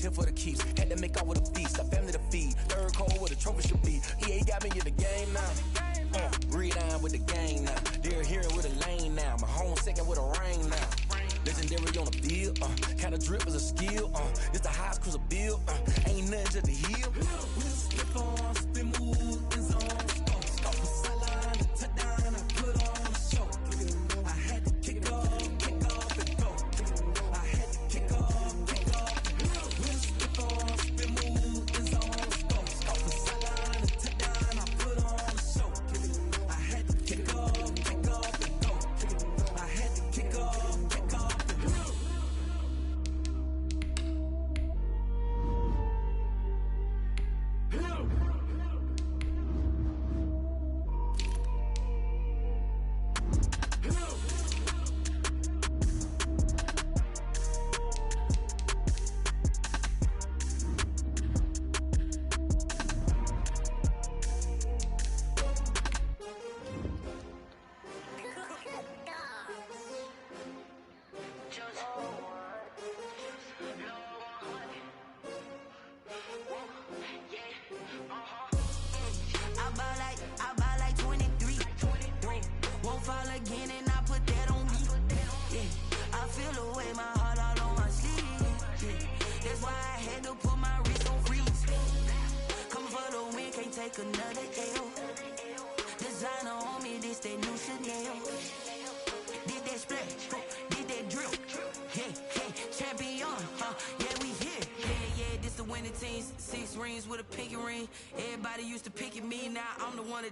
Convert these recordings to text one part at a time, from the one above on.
here for the keeps. Had to make off with a feast, a family to feed. Third cold where the trophy should be. He ain't got me in the game now. Breathe on with the game now. They're here with a lane now. My home second with a rain now. Legendary on the field, kinda drip is a skill, it's the highest cruiser bill, ain't nothing just to heal. Slip on, spin move, in zone, off the sideline, touchdown, I put on a show. I had to kick off and go. I had to kick off. Slip on, spin move, in zone, off the sideline, touchdown, I put on a show. I had to kick off and go. I had to kick off.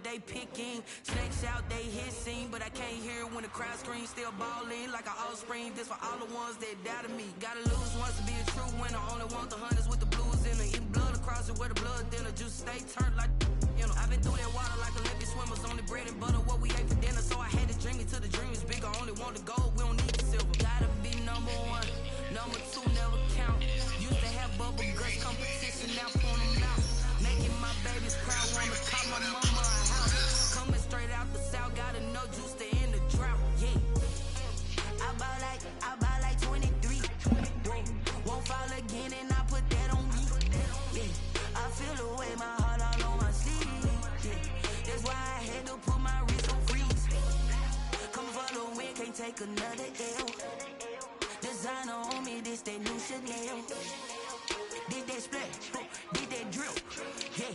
They picking snakes out, they hissing, but I can't hear when the crowd screams. Still balling like an offspring. This for all the ones that doubted me. Gotta lose once to be a true winner. Only want the hunters with the blues in it. Eating blood across it where the blood thinner. Juice stay turned like you know. I've been through that water like Olympic swimmers. Only bread and butter what we ate for dinner. So I had to dream it till the dream is bigger. Only want the gold, we don't need the silver. Gotta be number one, number two never count. Used to have bubble guts competition, now point them out. Making my babies proud, wanna call my mama a house. Coming straight out the south, gotta know juice to end the drought, yeah. I buy like 23. Won't fall again and I put that on me, yeah. I feel the way, my heart all on my sleeve, yeah. That's why I had to put my wrist on freeze. Coming for the win, can't take another L. Designer on me, this that new Chanel. Did that splash, did that drip, yeah,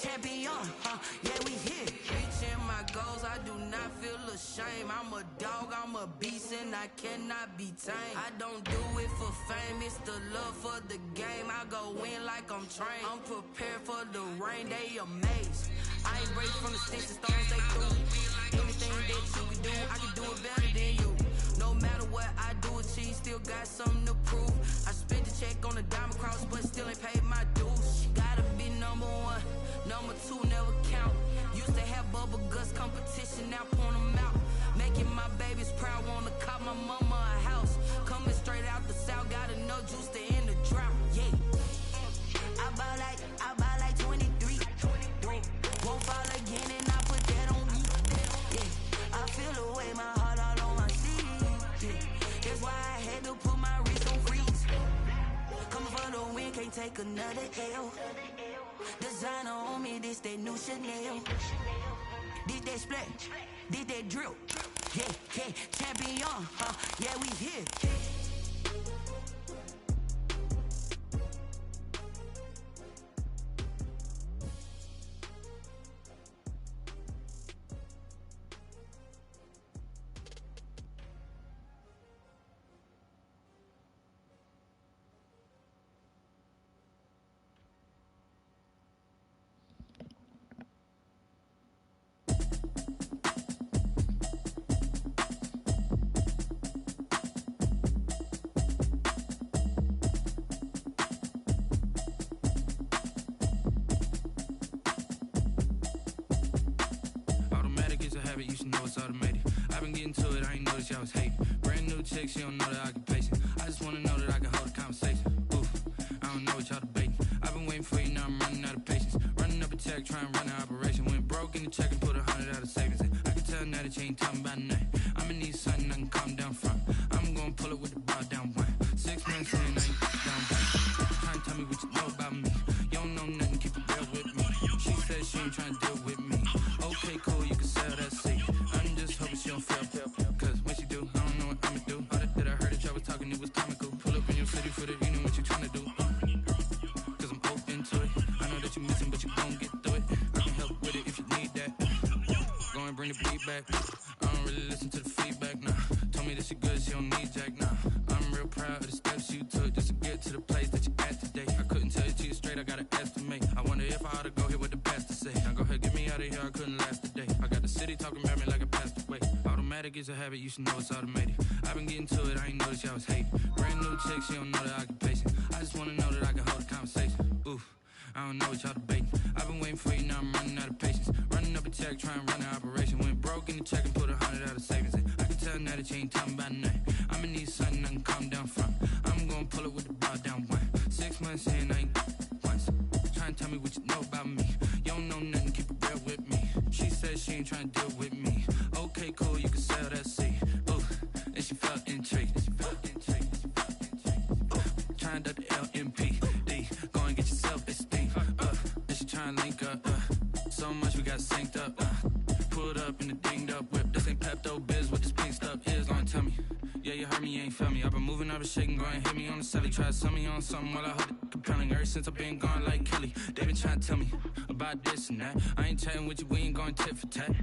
champion, yeah, we here. Reaching my goals, I do not feel ashamed. I'm a dog, I'm a beast, and I cannot be tamed. I don't do it for fame, it's the love for the game. I go in like I'm trained. I'm prepared for the rain, they amazed. I ain't raised from the sticks and stones they threw. Anything that you can do, I can do it better than you. No matter what I do, achieve, still got something to prove. I spent the check on the diamond cross, but still ain't paid my dues. Gotta be number one, number two never count. Used to have bubble guts competition, now point them out. Making my babies proud, wanna call my mama a house. Coming straight out the south, gotta know juice to end the drought, yeah. I buy like 23. Won't fall again and I put that on me, yeah. I feel the way, my heart all on my sleeve, yeah. That's why I had to put my wrist on freeze. Coming for the win, can't take another L. Designer on me, this that new Chanel. Did that splash, did that drip, yeah, champion, yeah, we here. You should know it's automated. I've been getting to it, I ain't noticed y'all was hating. Brand new chick, she don't know the occupation. I just wanna know that I can hold a conversation. Oof, I don't know what y'all debating. I've been waiting for you, now I'm running out of patience. Running up a check, trying to run an operation. Went broke in the check and put 100 out of savings. I can tell now that you ain't talking about nothing. I'ma need something I can calm down from. I'm gonna pull it with the bar down one. 6 months in, I ain't down one. Trying to back. I don't really listen to the feedback, nah. Told me that she good, she don't need Jack, nah. I'm real proud of the steps you took just to get to the place that you're at today. I couldn't tell you to you straight, I gotta estimate. I wonder if I ought to go here with the pastor say. Now go ahead, get me out of here, I couldn't last a day. I got the city talking about me like I passed away. Automatic is a habit, you should know it's automated. I've been getting to it, I ain't noticed y'all was hating. Brand new chick, she don't know the occupation. I just wanna know that I can hold a conversation. Oof, I don't know what y'all debating. I've been waiting for you, now I'm running out of patience. Running up a check, trying to run an operation. Went broke in the check and put 100 out of savings in. I can tell now that you ain't talking about nothing. I'ma need something I can calm down from. I'm gonna pull it with the bar down one. 6 months in, I ain't once. Trying to tell me what you know about me. You don't know nothing, keep it real with me. She said she ain't trying to deal with me. Okay, cool, you can sell that seed. Ooh, and she felt intrigued. Trying to the LMPD. Go and get your self-esteem. And she trying to link up. So much we got synced up. Pulled up in the dinged up whip. This ain't Pepto-Biz, what this pink stuff is. Gonna tell me. Yeah, you heard me, you ain't felt me. I've been moving, I've been shaking, go and hit me on the celly. Try to sell me on something while I hold it compelling. Ever since I've been gone like Kelly, they been trying to tell me about this and that. I ain't chatting with you, we ain't going tit for tat.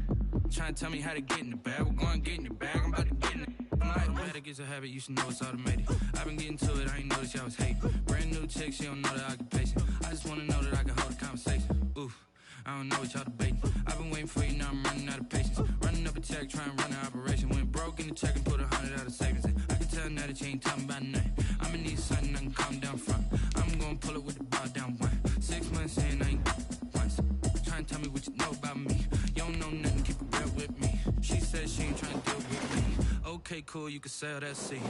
Trying to tell me how to get in the bag. We're going to get in the bag, I'm about to get in it. Automatic is a habit, you should know it's automated. I've been getting to it, I ain't noticed y'all was hating. Brand new chick, she don't know the occupation. I just wanna know that I can hold a conversation. Oof, I don't know what y'all debating. I've been waiting for you, now I'm running out of patience. Running up a check, trying to run an operation. Went broke in the check and put 100 out of savings in. I can tell now that you ain't talking about nothing. I'ma need something I can calm down from. I'm gonna pull it with the bar down one. 6 months in, I ain't once. Trying to tell me what you know about me. You don't know nothing, keep it real with me. She said she ain't trying to deal with me. Okay, cool, you can sell that seed.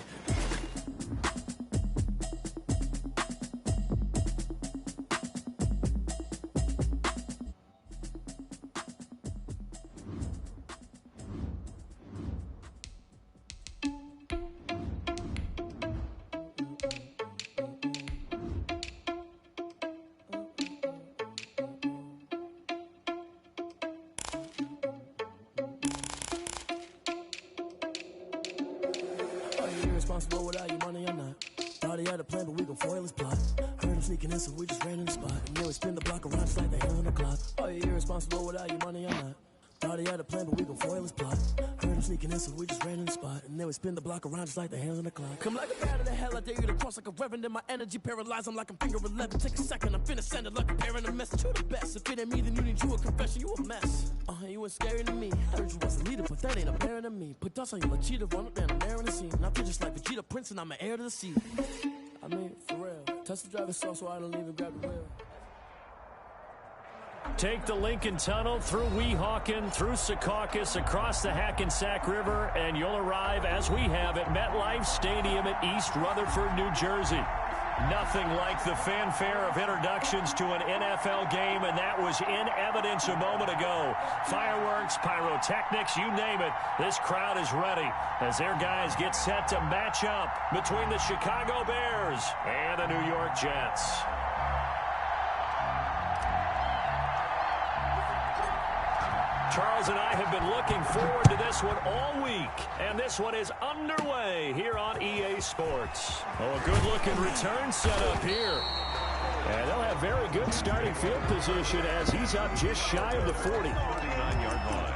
Responsible without your money or not. Thought he had a plan, but we gon' foil his plot. Heard him sneaking in, so we just ran in the spot. And then we spin the block around just like the hands on the clock. Are you irresponsible without your money or not? Thought he had a plan, but we gon' foil his plot. Heard him sneaking in, so we just ran in the spot. And then we spin the block around just like the hands on the clock. Come like a bat in the hell, I dare you to cross like a reverend. In my energy paralyzed, I'm like I'm finger 11. Take a second, I'm finna send it like a parent a message. You the best, if it ain't me, then you need you a confession. You a mess. You ain't scary to me. Heard you was a leader, but that ain't apparent to me. Put dust on you like cheetah, run up down, I'm there in the scene. And I feel just like Vegeta Prince, and I'm an heir to the sea. I mean, for real. Touch the driver's soft so I don't even grab the wheel. Take the Lincoln Tunnel through Weehawken, through Secaucus, across the Hackensack River, and you'll arrive, as we have, at MetLife Stadium at East Rutherford, New Jersey. Nothing like the fanfare of introductions to an NFL game, and that was in evidence a moment ago. Fireworks, pyrotechnics, you name it. This crowd is ready as their guys get set to match up between the Chicago Bears and the New York Jets. Charles and I have been looking forward to this one all week, and this one is underway here on EA Sports. Oh, a good-looking return set up here. And they'll have very good starting field position as he's up just shy of the 40. 49-yard line.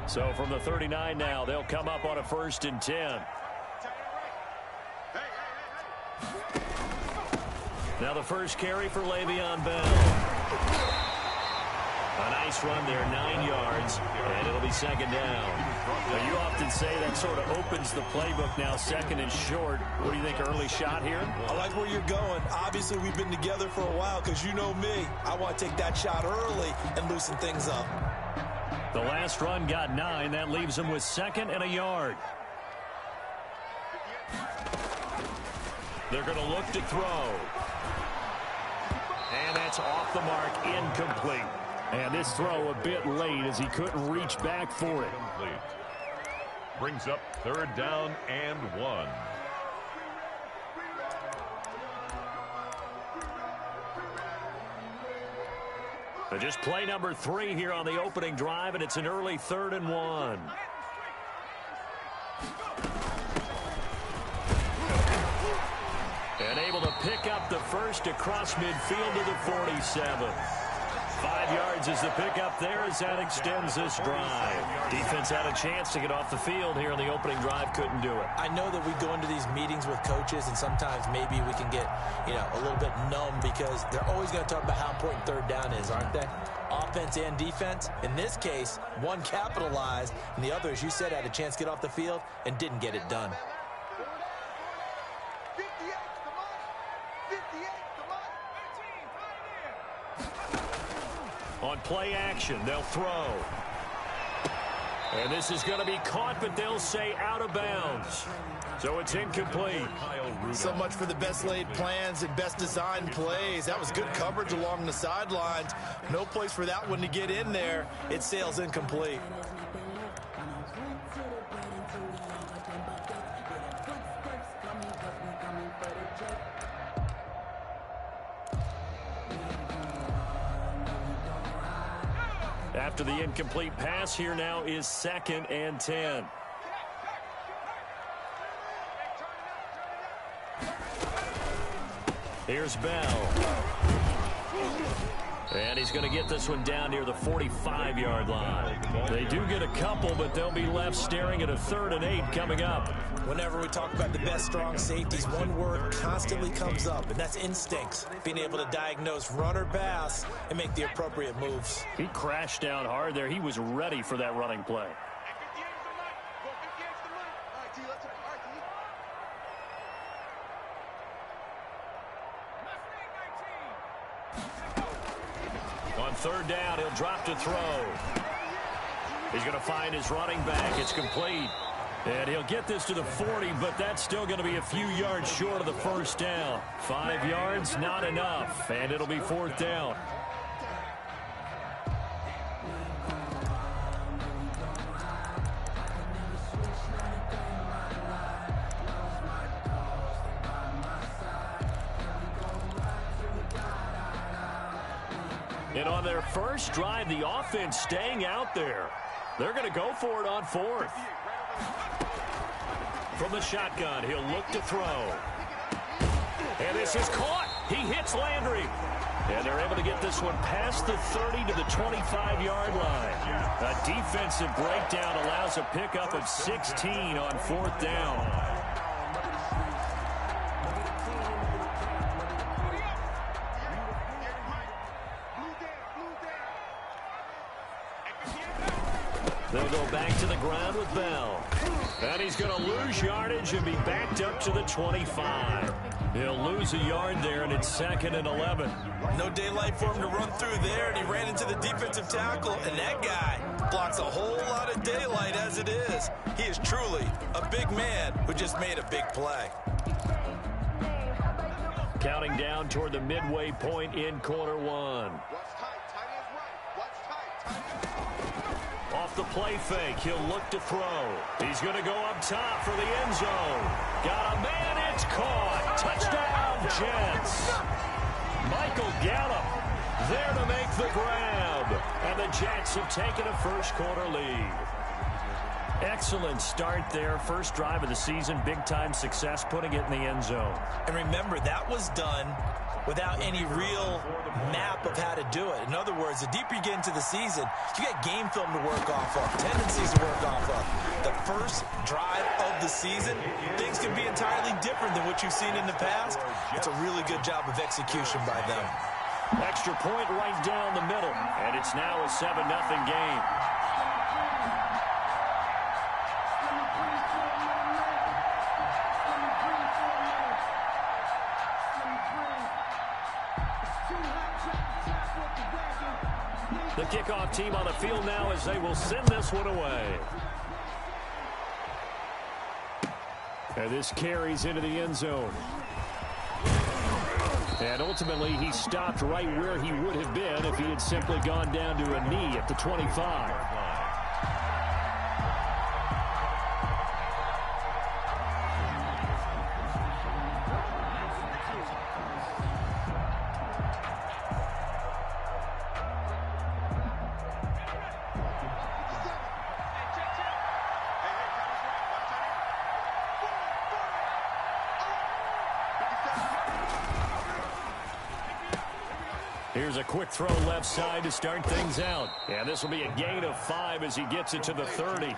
So from the 39 now, they'll come up on a 1st and 10. Now the first carry for Le'Veon Bell. A nice run there, 9 yards, and it'll be 2nd down. Now you often say that sort of opens the playbook now, 2nd and short. What do you think, early shot here? I like where you're going. Obviously, we've been together for a while because you know me. I want to take that shot early and loosen things up. The last run got 9. That leaves him with 2nd and a yard. They're going to look to throw. And that's off the mark, incomplete. And this throw a bit late as he couldn't reach back for it. Brings up 3rd down and 1. Just play number 3 here on the opening drive, and it's an early 3rd and 1. And able to pick up the first across midfield to the 47. 5 yards is the pickup there as that extends this drive. Defense had a chance to get off the field here in the opening drive, couldn't do it. I know that we go into these meetings with coaches, and sometimes maybe we can get, a little bit numb because they're always going to talk about how important 3rd down is, aren't they? Offense and defense. In this case, one capitalized, and the other, as you said, had a chance to get off the field and didn't get it done. On play action, they'll throw. And this is going to be caught, but they'll say out of bounds. So it's incomplete. So much for the best laid plans and best designed plays. That was good coverage along the sidelines. No place for that one to get in there. It sails incomplete. After the incomplete pass, here now is 2nd and 10. Here's Bell. And he's going to get this one down near the 45-yard line. They do get a couple, but they'll be left staring at a 3rd and 8 coming up. Whenever we talk about the best strong safeties, one word constantly comes up, and that's instincts. Being able to diagnose run or pass and make the appropriate moves. He crashed down hard there. He was ready for that running play. On 3rd down, he'll drop to throw. He's going to find his running back. It's complete. And he'll get this to the 40, but that's still going to be a few yards short of the 1st down. 5 yards, not enough, and it'll be 4th down. And on their first drive, the offense staying out there. They're going to go for it on 4th. From the shotgun, he'll look to throw. And this is caught. He hits Landry. And they're able to get this one past the 30 to the 25-yard line. A defensive breakdown allows a pickup of 16 on 4th down. They'll go back to the ground with Bell. And he's going to lose yardage and be backed up to the 25. He'll lose a yard there, and it's 2nd and 11. No daylight for him to run through there, and he ran into the defensive tackle, and that guy blocks a whole lot of daylight as it is. He is truly a big man who just made a big play. Counting down toward the midway point in quarter 1. Off the play fake, he'll look to throw. He's going to go up top for the end zone. Got a man, it's caught. Touchdown, Jets. Michael Gallup there to make the grab. And the Jets have taken a first-quarter lead. Excellent start there. First drive of the season, big-time success, putting it in the end zone. And remember, that was done without any real map of how to do it. In other words, the deeper you get into the season, you get game film to work off of, tendencies to work off of. The first drive of the season, things can be entirely different than what you've seen in the past. It's a really good job of execution by them. Extra point right down the middle, and it's now a 7-0 game. The kickoff team on the field now as they will send this one away. And this carries into the end zone. And ultimately, he stopped right where he would have been if he had simply gone down to a knee at the 25. Here's a quick throw left side to start things out. And this will be a gain of 5 as he gets it to the 30.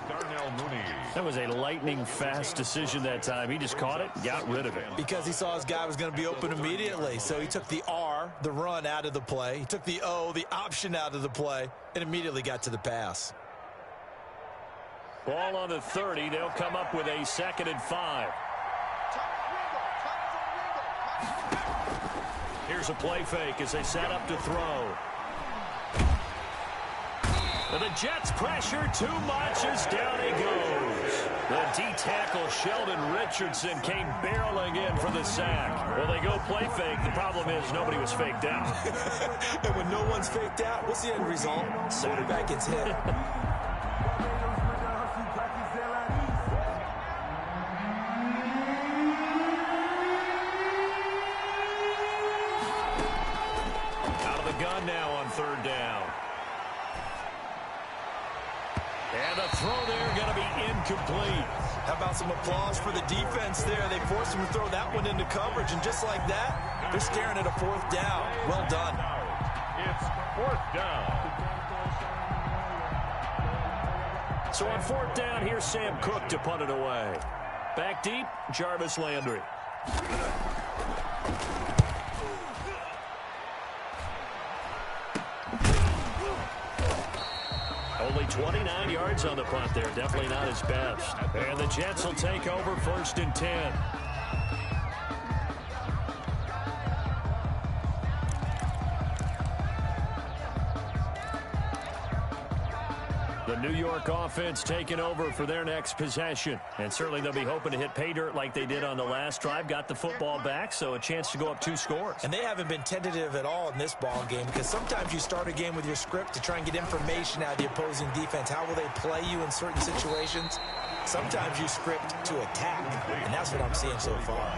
That was a lightning-fast decision that time. He just caught it, got rid of it. Because he saw his guy was going to be open immediately. So he took the R, the run, out of the play. He took the O, the option, out of the play, and immediately got to the pass. Ball on the 30. They'll come up with a 2nd and 5. Here's a play fake as they set up to throw. The Jets pressure too much as down he goes. The D-tackle Sheldon Richardson came barreling in for the sack. Well, they go play fake. The problem is nobody was faked out. And when no one's faked out, what's the end result? Quarterback gets hit. Gun now on 3rd down. And the throw there going to be incomplete. How about some applause for the defense there? They forced him to throw that one into coverage, and just like that, they're staring at a 4th down. Well done. It's 4th down. So on 4th down, here's Sam Cook to punt it away. Back deep, Jarvis Landry. Only 29 yards on the punt there. Definitely not his best. And the Jets will take over 1st and 10. The New York offense taking over for their next possession. And certainly they'll be hoping to hit pay dirt like they did on the last drive. Got the football back, so a chance to go up 2 scores. And they haven't been tentative at all in this ball game, because sometimes you start a game with your script to try and get information out of the opposing defense. How will they play you in certain situations? Sometimes you script to attack, and that's what I'm seeing so far.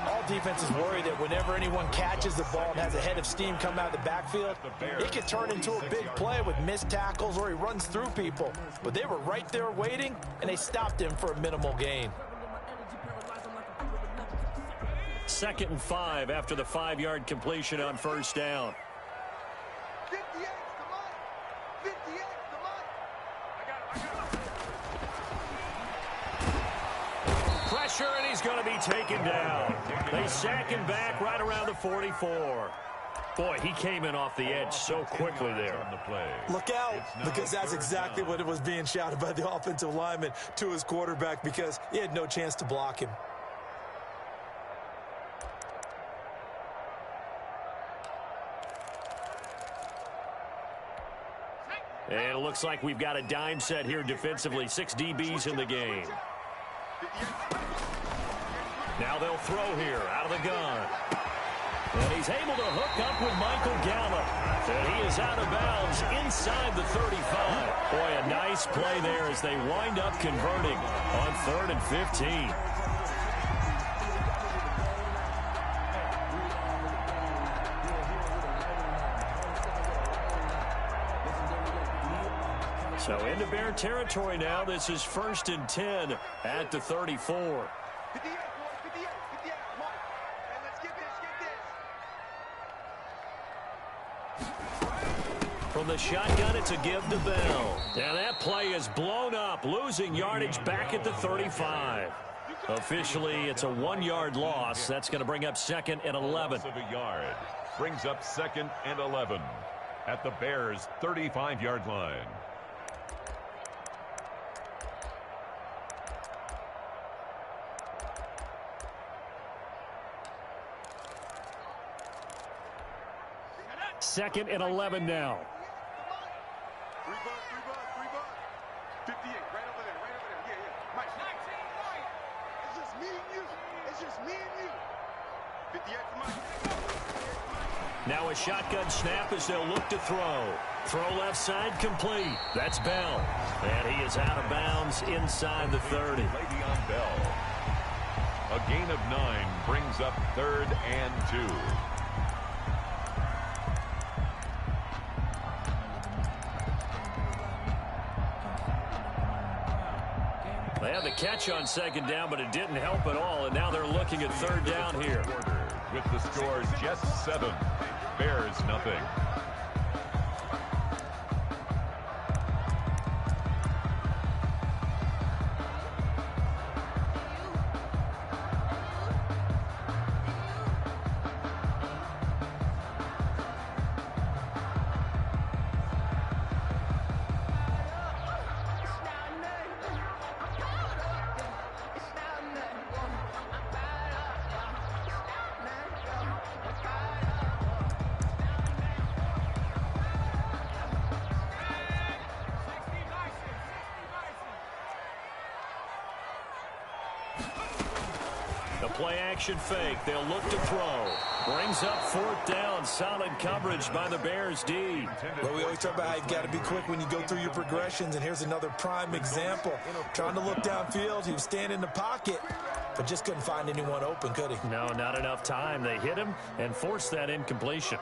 All defenses worry that whenever anyone catches the ball and has a head of steam come out of the backfield, it can turn into a big play with missed tackles or he runs through people. But they were right there waiting, and they stopped him for a minimal gain. 2nd and 5 after the 5-yard completion on 1st down. 58, come on. 58, come on. I got it. Pressure, and he's going to be taken down. They sack him back right around the 44. Boy, he came in off the edge so quickly there. Look out, because that's exactly what it was being shouted by the offensive lineman to his quarterback, because he had no chance to block him. And it looks like we've got a dime set here defensively. 6 DBs in the game. Now they'll throw here out of the gun. And he's able to hook up with Michael Gallup. And he is out of bounds inside the 35. Boy, a nice play there as they wind up converting on 3rd and 15. So into Bear territory now. This is 1st and 10 at the 34. 58, 58, 58, come on. And let's get this. From the shotgun, it's a give to Bell. And that play is blown up, losing yardage back at the 35. Officially, it's a 1-yard loss. That's going to bring up 2nd and 11. Of a yard brings up 2nd and 11 at the Bears' 35-yard line. Second and 11 now. 3 bucks. 58, right over there. Yeah. Mike. It's just me and you. Now a shotgun snap as they'll look to throw. Throw left side complete. That's Bell. And he is out of bounds inside the 30. Le'Veon Bell. A gain of 9 brings up 3rd and 2. They had the catch on 2nd down, but it didn't help at all, and now they're looking at 3rd down here. With the score Jets 7, Bears nothing. Play action fake. They'll look to throw. Brings up 4th down. Solid coverage by the Bears D. Well, we always talk about how you've got to be quick when you go through your progressions, and here's another prime example. Trying to look downfield. He was standing in the pocket, but just couldn't find anyone open, could he? No, not enough time. They hit him and forced that incompletion.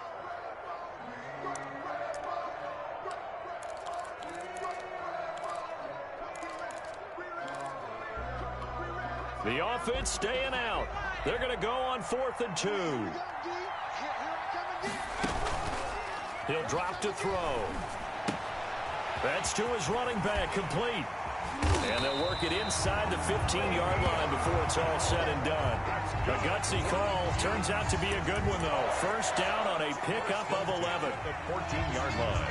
The offense staying out. They're going to go on 4th and 2. He'll drop to throw. That's to his running back, complete. And they'll work it inside the 15-yard line before it's all said and done. A gutsy call. Turns out to be a good one, though. 1st down on a pickup of 11. The 14-yard line.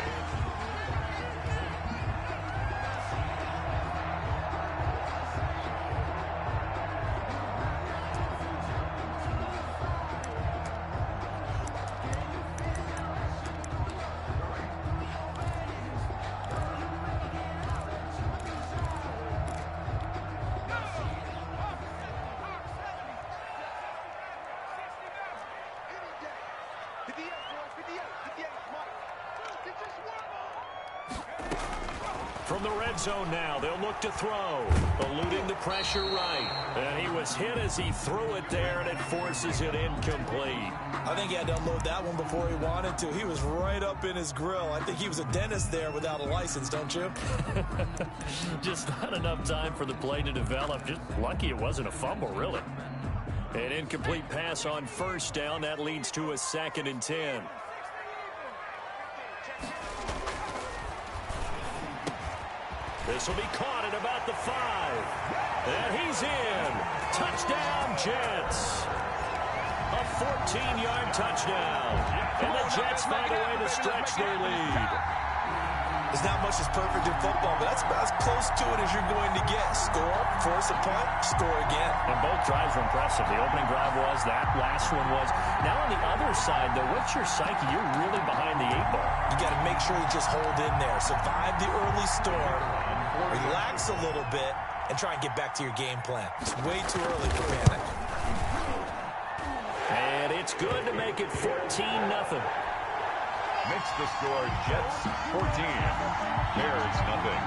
From the red zone now, they'll look to throw. Eluding the pressure right. And he was hit as he threw it there, and it forces it incomplete. I think he had to unload that one before he wanted to. He was right up in his grill. I think he was a dentist there without a license, don't you? Just not enough time for the play to develop. Just lucky it wasn't a fumble, really. An incomplete pass on 1st down. That leads to a 2nd and 10. This will be caught at about the 5. And he's in. Touchdown, Jets. A 14-yard touchdown. And the Jets find a way to stretch their lead. There's not much that's perfect in football, but that's about as close to it as you're going to get. Score, force a punt, score again. And both drives were impressive. The opening drive was, that last one was. Now on the other side, though, what's your psyche? You're really behind the 8 ball. You got to make sure you just hold in there. Survive the early storm, relax a little bit, and try and get back to your game plan. It's way too early for panic. And it's good to make it 14-0. Makes the score Jets 14, Bears nothing.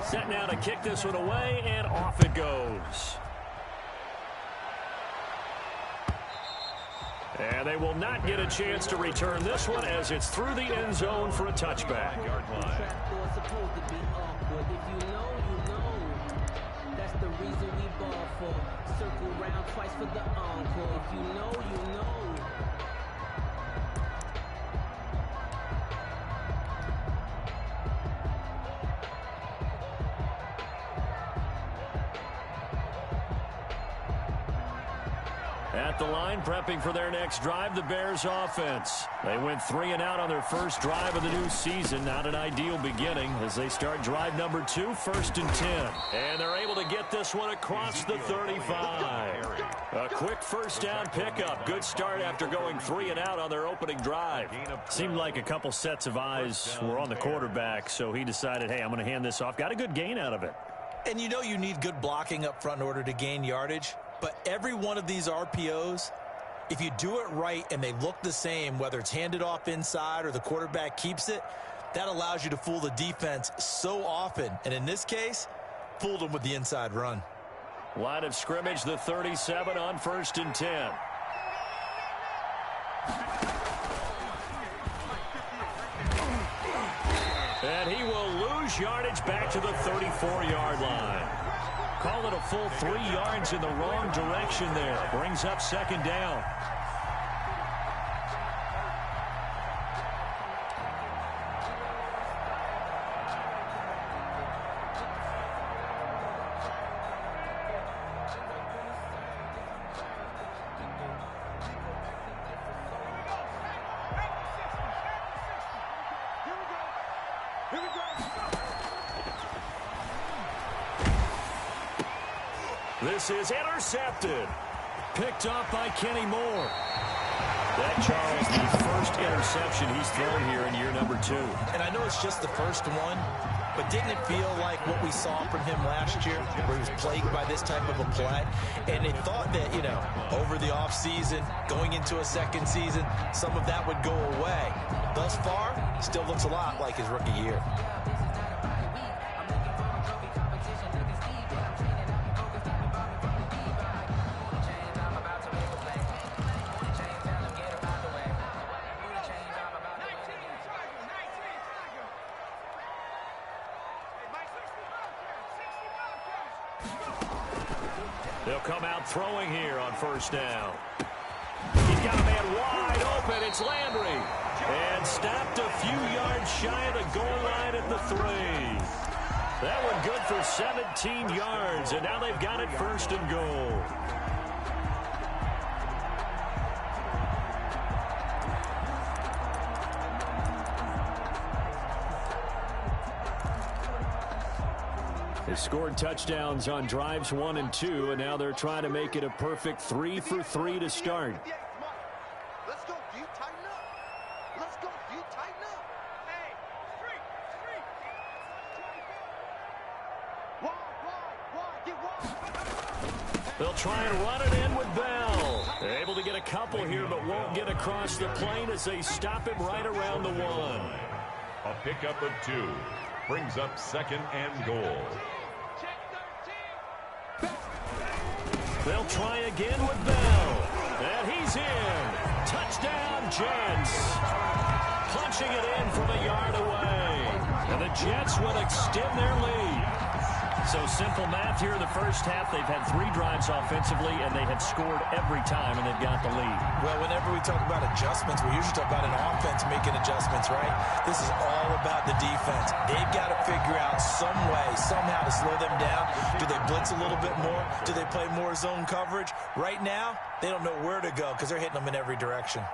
Set now to kick this one away, and off it goes. And they will not get a chance to return this one as it's through the end zone for a touchback. That's the reason we ball for. Circle round twice for the encore. If you know, you know. At the line, prepping for their next drive, the Bears offense. They went 3 and out on their first drive of the new season. Not an ideal beginning as they start drive number 2, 1st and 10. And they're able to get this one across the 35. A quick first down pickup. Good start after going 3 and out on their opening drive. Seemed like a couple sets of eyes were on the quarterback, so he decided, hey, I'm going to hand this off. Got a good gain out of it. And you know you need good blocking up front in order to gain yardage. But every one of these RPOs, if you do it right and they look the same, whether it's handed off inside or the quarterback keeps it, that allows you to fool the defense so often. And in this case, fooled them with the inside run. Line of scrimmage, the 37 on 1st and 10. And he will lose yardage back to the 34-yard line. Call it a full 3 yards in the wrong direction there. Brings up 2nd down. This is intercepted. Picked up by Kenny Moore. That, Charles, the first interception he's thrown here in year number 2. And I know it's just the first one, but didn't it feel like what we saw from him last year, where he was plagued by this type of a play? And it thought that, you know, over the offseason, going into a second season, some of that would go away. Thus far, still looks a lot like his rookie year. They'll come out throwing here on 1st down. He's got a man wide open. It's Landry. And stopped a few yards shy of the goal line at the 3. That one good for 17 yards. And now they've got it 1st and goal. They scored touchdowns on drives 1 and 2, and now they're trying to make it a perfect 3 for 3 to start. Let's go. Do you tighten up? Let's go. Do you tighten up? Hey, street. Wide. Get wide. They'll try and run it in with Bell. They're able to get a couple here, but won't get across the plane as they stop him right around the 1. A pickup of 2 brings up 2nd and goal. They'll try again with Bell. And he's in. Touchdown, Jets. Punching it in from a yard away. And the Jets will extend their lead. So simple math here in the first half. They've had 3 drives offensively, and they have scored every time, and they've got the lead. Well, whenever we talk about adjustments, we usually talk about an offense making adjustments, right? This is all about the defense. They've got to figure out some way, somehow to slow them down. Do they blitz a little bit more? Do they play more zone coverage? Right now, they don't know where to go because they're hitting them in every direction.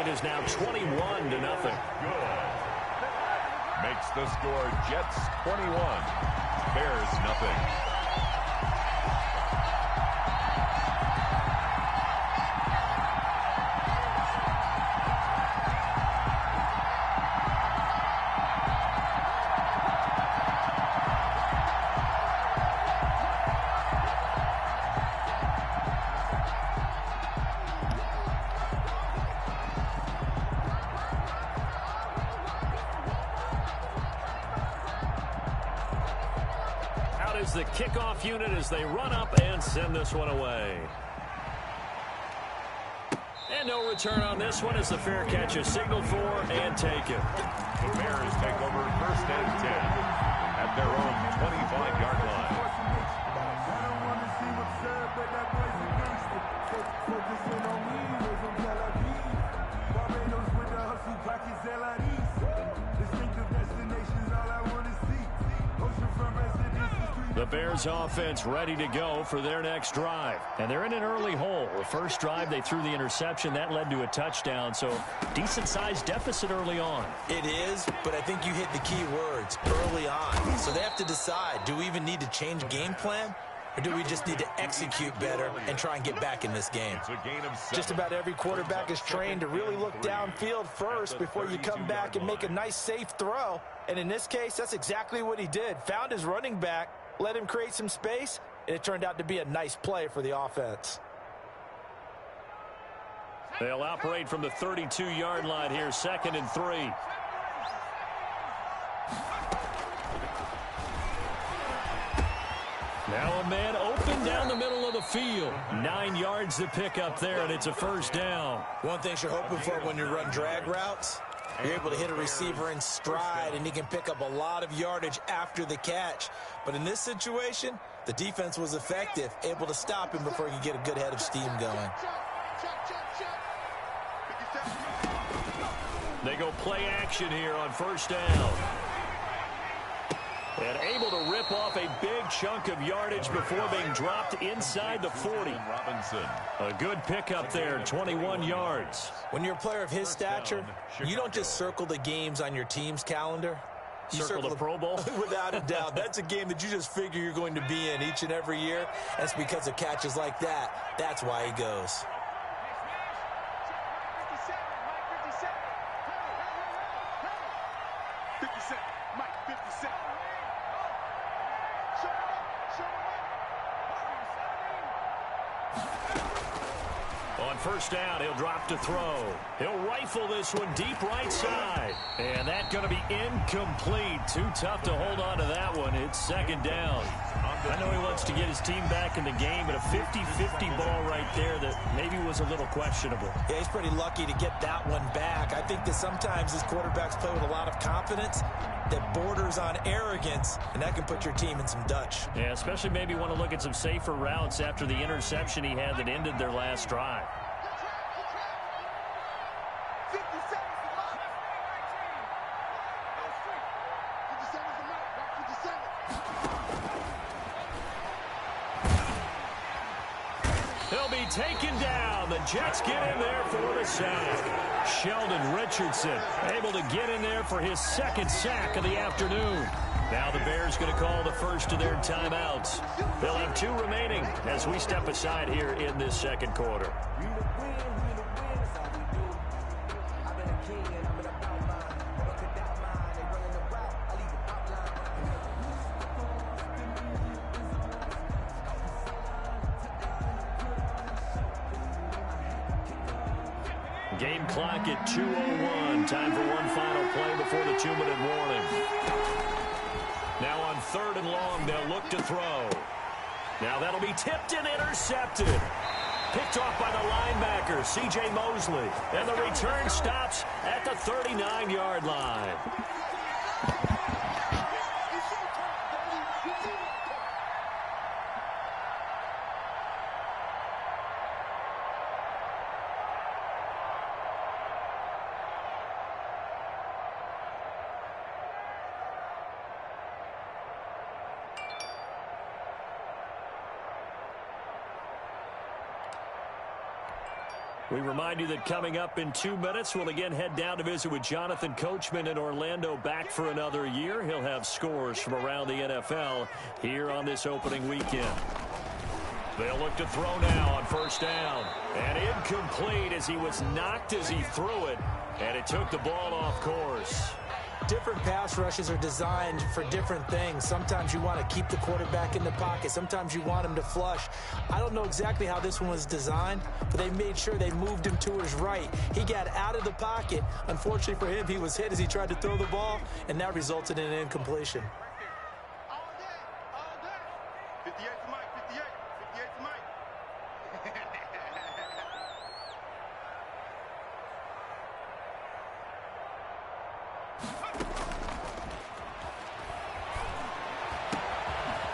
Is now 21-0. Makes the score Jets 21, Bears nothing. The kickoff unit as they run up and send this one away. And no return on this one as the fair catch is signaled for and taken. The Bears take over 1st and 10 at their own 25-yard line. The Bears offense ready to go for their next drive. And they're in an early hole. The first drive, they threw the interception. That led to a touchdown, so decent-sized deficit early on. It is, but I think you hit the key words, early on. So they have to decide, do we even need to change game plan? Or do we just need to execute better and try and get back in this game? Just about every quarterback is trained to really look downfield first before you come back and make a nice, safe throw. And in this case, that's exactly what he did. Found his running back, let him create some space, and it turned out to be a nice play for the offense. They'll operate from the 32-yard line here, 2nd and 3. Now a man open down the middle of the field. 9 yards to pick up there, and it's a first down. One thing you're hoping for when you run drag routes, you're able to hit a receiver in stride, and he can pick up a lot of yardage after the catch. But in this situation, the defense was effective, able to stop him before he could get a good head of steam going. They go play action here on first down. And able to rip off a big chunk of yardage before being dropped inside the 40. A good pickup there, 21 yards. When you're a player of his stature, you don't just circle the games on your team's calendar. You circle the Pro Bowl? Without a doubt. That's a game that you just figure you're going to be in each and every year. And it's because of catches like that. That's why he goes. First down, he'll drop to throw. He'll rifle this one deep right side. And that's going to be incomplete. Too tough to hold on to that one. It's 2nd down. I know he wants to get his team back in the game, but a 50-50 ball right there that maybe was a little questionable. Yeah, he's pretty lucky to get that one back. I think that sometimes his quarterbacks play with a lot of confidence that borders on arrogance, and that can put your team in some Dutch. Yeah, especially maybe want to look at some safer routes after the interception he had that ended their last drive. Taken down. The Jets get in there for the sack. Sheldon Richardson able to get in there for his 2nd sack of the afternoon. Now the Bears going to call the first of their timeouts. They'll have 2 remaining as we step aside here in this 2nd quarter. Game clock at 2:01. Time for one final play before the 2-minute warning. Now on 3rd and long, they'll look to throw. Now that'll be tipped and intercepted. Picked off by the linebacker, C.J. Mosley. And the return stops at the 39-yard line. We remind you that coming up in 2 minutes, we'll again head down to visit with Jonathan Coachman in Orlando, back for another year. He'll have scores from around the NFL here on this opening weekend. They'll look to throw now on first down. And incomplete as he was knocked as he threw it, and it took the ball off course. Different pass rushes are designed for different things. Sometimes you want to keep the quarterback in the pocket. Sometimes you want him to flush. I don't know exactly how this one was designed, but they made sure they moved him to his right. He got out of the pocket. Unfortunately for him, he was hit as he tried to throw the ball, and that resulted in an incompletion.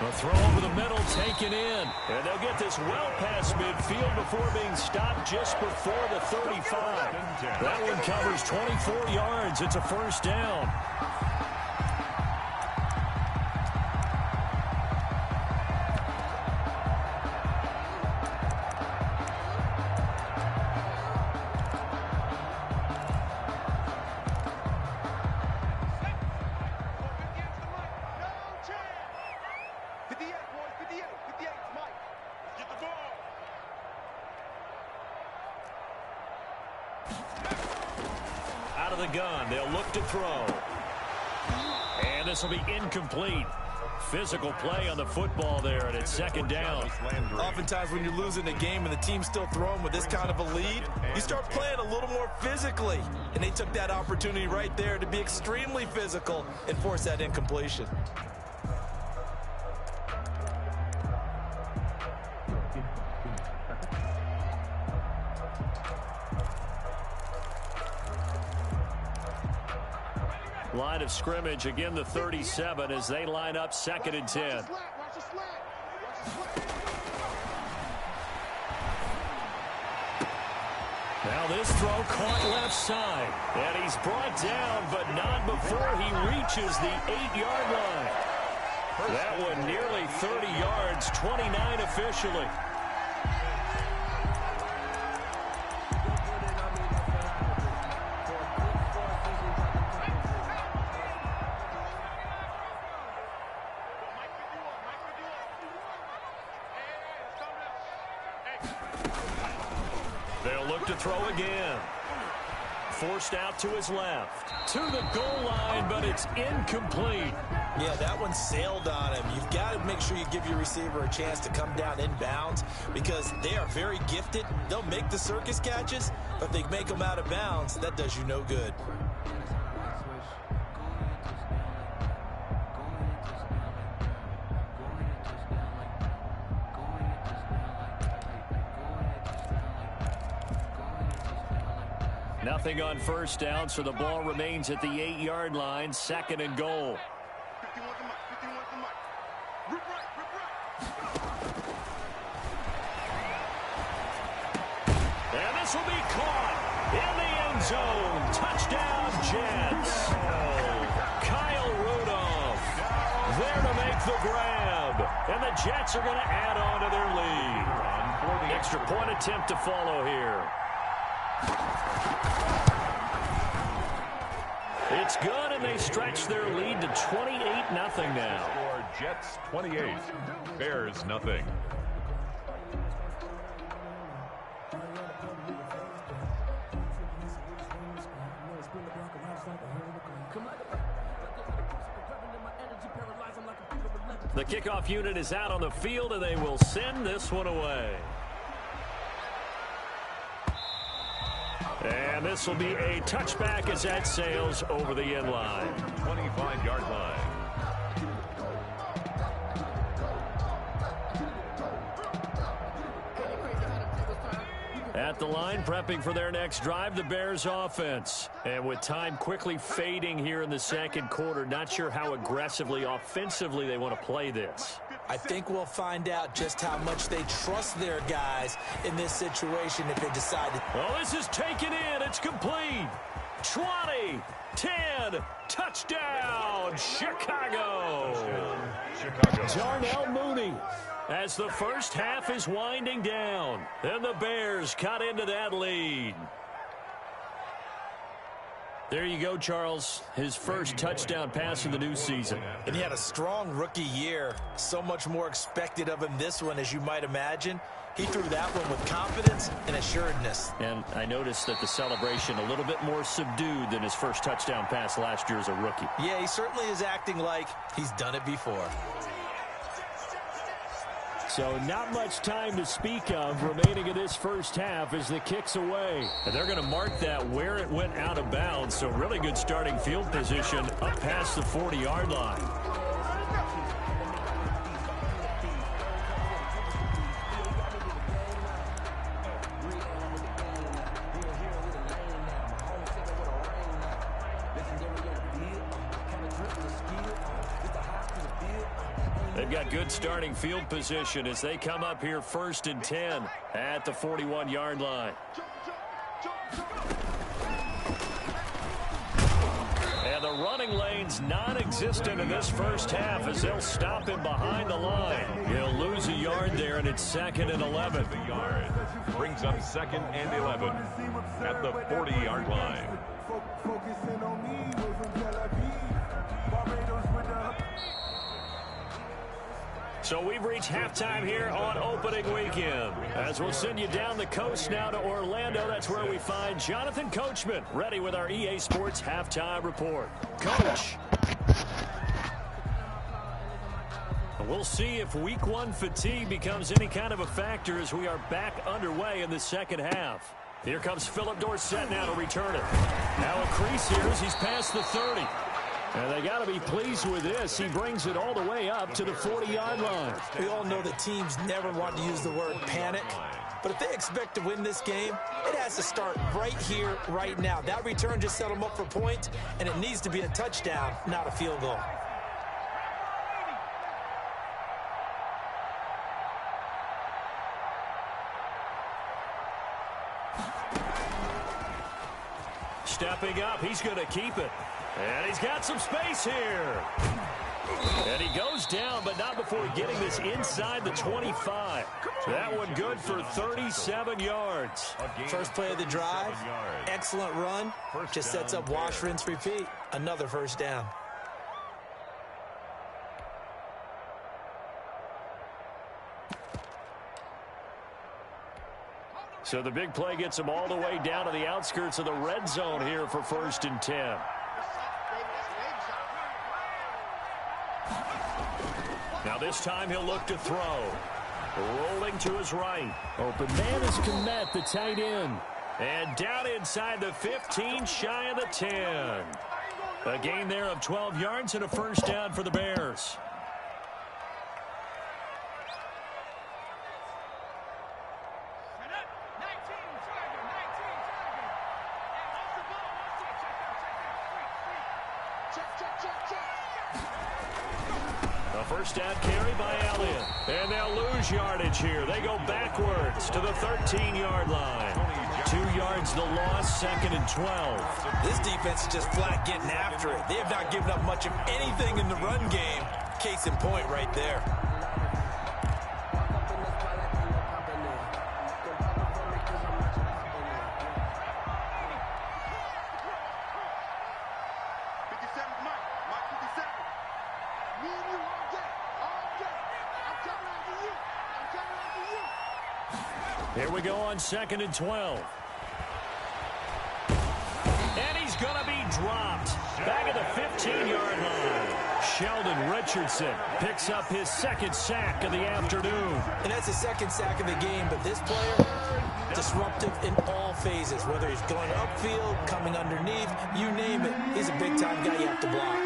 A throw over the middle taken in. And they'll get this well past midfield before being stopped just before the 35. That one covers 24 yards. It's a first down. 58, 58, Mike. Get the ball. Out of the gun, they'll look to throw. And this will be incomplete. Physical play on the football there, and it's second down. Oftentimes when you're losing a game and the team's still throwing with this kind of a lead, you start playing a little more physically. And they took that opportunity right there to be extremely physical and force that incompletion. Line of scrimmage, again the 37 as they line up 2nd and 10. Now this throw caught left side. And he's brought down, but not before he reaches the 8-yard line. That one nearly 30 yards, 29 officially. They'll look to throw again. Forced out to his left. To the goal line, but it's incomplete. Yeah, that one sailed on him. You've got to make sure you give your receiver a chance to come down inbounds because they are very gifted. They'll make the circus catches, but if they make them out of bounds, that does you no good. Nothing on first down, so the ball remains at the 8-yard line, 2nd and goal. 51 to Mike, 51 to Mike. Rip right, rip right. And this will be caught in the end zone. Touchdown, Jets. Kyle Rudolph there to make the grab. And the Jets are going to add on to their lead. Extra point attempt to follow here. It's good, and they stretch their lead to 28-0 now. Score Jets 28, Bears nothing. The kickoff unit is out on the field, and they will send this one away. And this will be a touchback as that sails over the end line. 25-yard line. At the line, prepping for their next drive, the Bears offense. And with time quickly fading here in the second quarter, not sure how aggressively, offensively they want to play this. I think we'll find out just how much they trust their guys in this situation if they decide to. Well, this is taken in. It's complete. 20, 10, touchdown, Chicago. Darnell Mooney. As the first half is winding down, and the Bears cut into that lead. There you go, Charles. His first touchdown pass of the new season. And he had a strong rookie year. So much more expected of him this one, as you might imagine. He threw that one with confidence and assuredness. And I noticed that the celebration a little bit more subdued than his first touchdown pass last year as a rookie. Yeah, he certainly is acting like he's done it before. So not much time to speak of remaining in this first half as the kick's away. And they're going to mark that where it went out of bounds. So really good starting field position up past the 40-yard line. They've got good starting field position as they come up here 1st and 10 at the 41-yard line. And the running lane's non-existent in this first half as they'll stop him behind the line. He'll lose a yard there, and it's 2nd and 11. The yard brings up 2nd and 11 at the 40-yard line. So we've reached halftime here on opening weekend. As we'll send you down the coast now to Orlando, that's where we find Jonathan Coachman, ready with our EA Sports halftime report. Coach. We'll see if week one fatigue becomes any kind of a factor as we are back underway in the second half. Here comes Philip Dorsett now to return it. Now a crease here as he's past the 30. And they got to be pleased with this. He brings it all the way up to the 40-yard line. We all know that teams never want to use the word panic. But if they expect to win this game, it has to start right here, right now. That return just set them up for points, and it needs to be a touchdown, not a field goal. Stepping up, he's going to keep it. And he's got some space here. And he goes down, but not before getting this inside the 25. So that one good for 37 yards. First play of the drive, excellent run. Just sets up wash, rinse, repeat. Another first down. So the big play gets him all the way down to the outskirts of the red zone here for 1st and 10. Now this time he'll look to throw. Rolling to his right. Open man is Kmet, the tight end. And down inside the 15, shy of the 10. A gain there of 12 yards and a first down for the Bears. First down carry by Elliott. And they'll lose yardage here. They go backwards to the 13-yard line. 2 yards the loss, 2nd and 12. This defense is just flat getting after it. They have not given up much of anything in the run game. Case in point right there. Here we go on 2nd and 12. And he's going to be dropped. Back at the 15-yard line. Sheldon Richardson picks up his 2nd sack of the afternoon. And that's his 2nd sack of the game, but this player, disruptive in all phases. Whether he's going upfield, coming underneath, you name it. He's a big-time guy you have to block.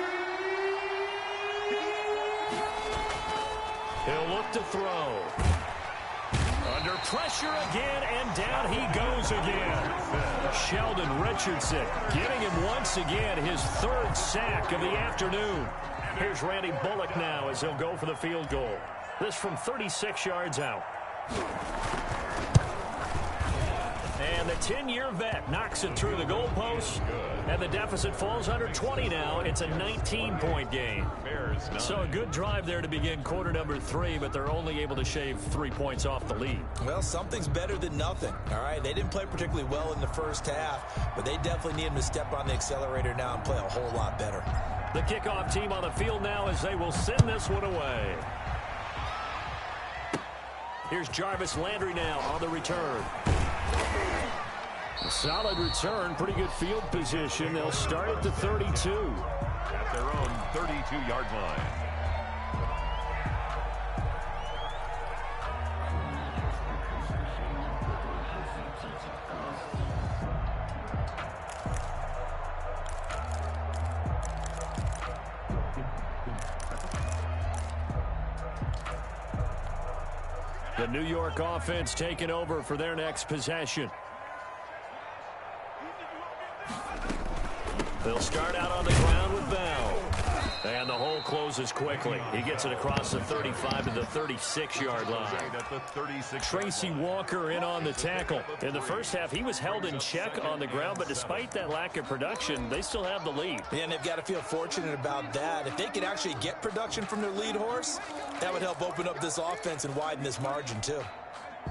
He'll look to throw. Under pressure again, and down he goes again. Sheldon Richardson getting him once again his 3rd sack of the afternoon. Here's Randy Bullock now as he'll go for the field goal. This from 36 yards out. And the 10-year vet knocks it through the goalpost. And the deficit falls under 20 now. It's a 19-point game. So a good drive there to begin quarter number 3, but they're only able to shave 3 points off the lead. Well, something's better than nothing. All right, they didn't play particularly well in the first half, but they definitely need him to step on the accelerator now and play a whole lot better. The kickoff team on the field now as they will send this one away. Here's Jarvis Landry now on the return. Solid return, pretty good field position. They'll start at the 32. At their own 32-yard line. The New York offense taking over for their next possession. They'll start out on the ground with Bell. And the hole closes quickly. He gets it across the 35 to the 36-yard line. Tracy Walker in on the tackle. In the first half, he was held in check on the ground, but despite that lack of production, they still have the lead. Yeah, and they've got to feel fortunate about that. If they could actually get production from their lead horse, that would help open up this offense and widen this margin, too.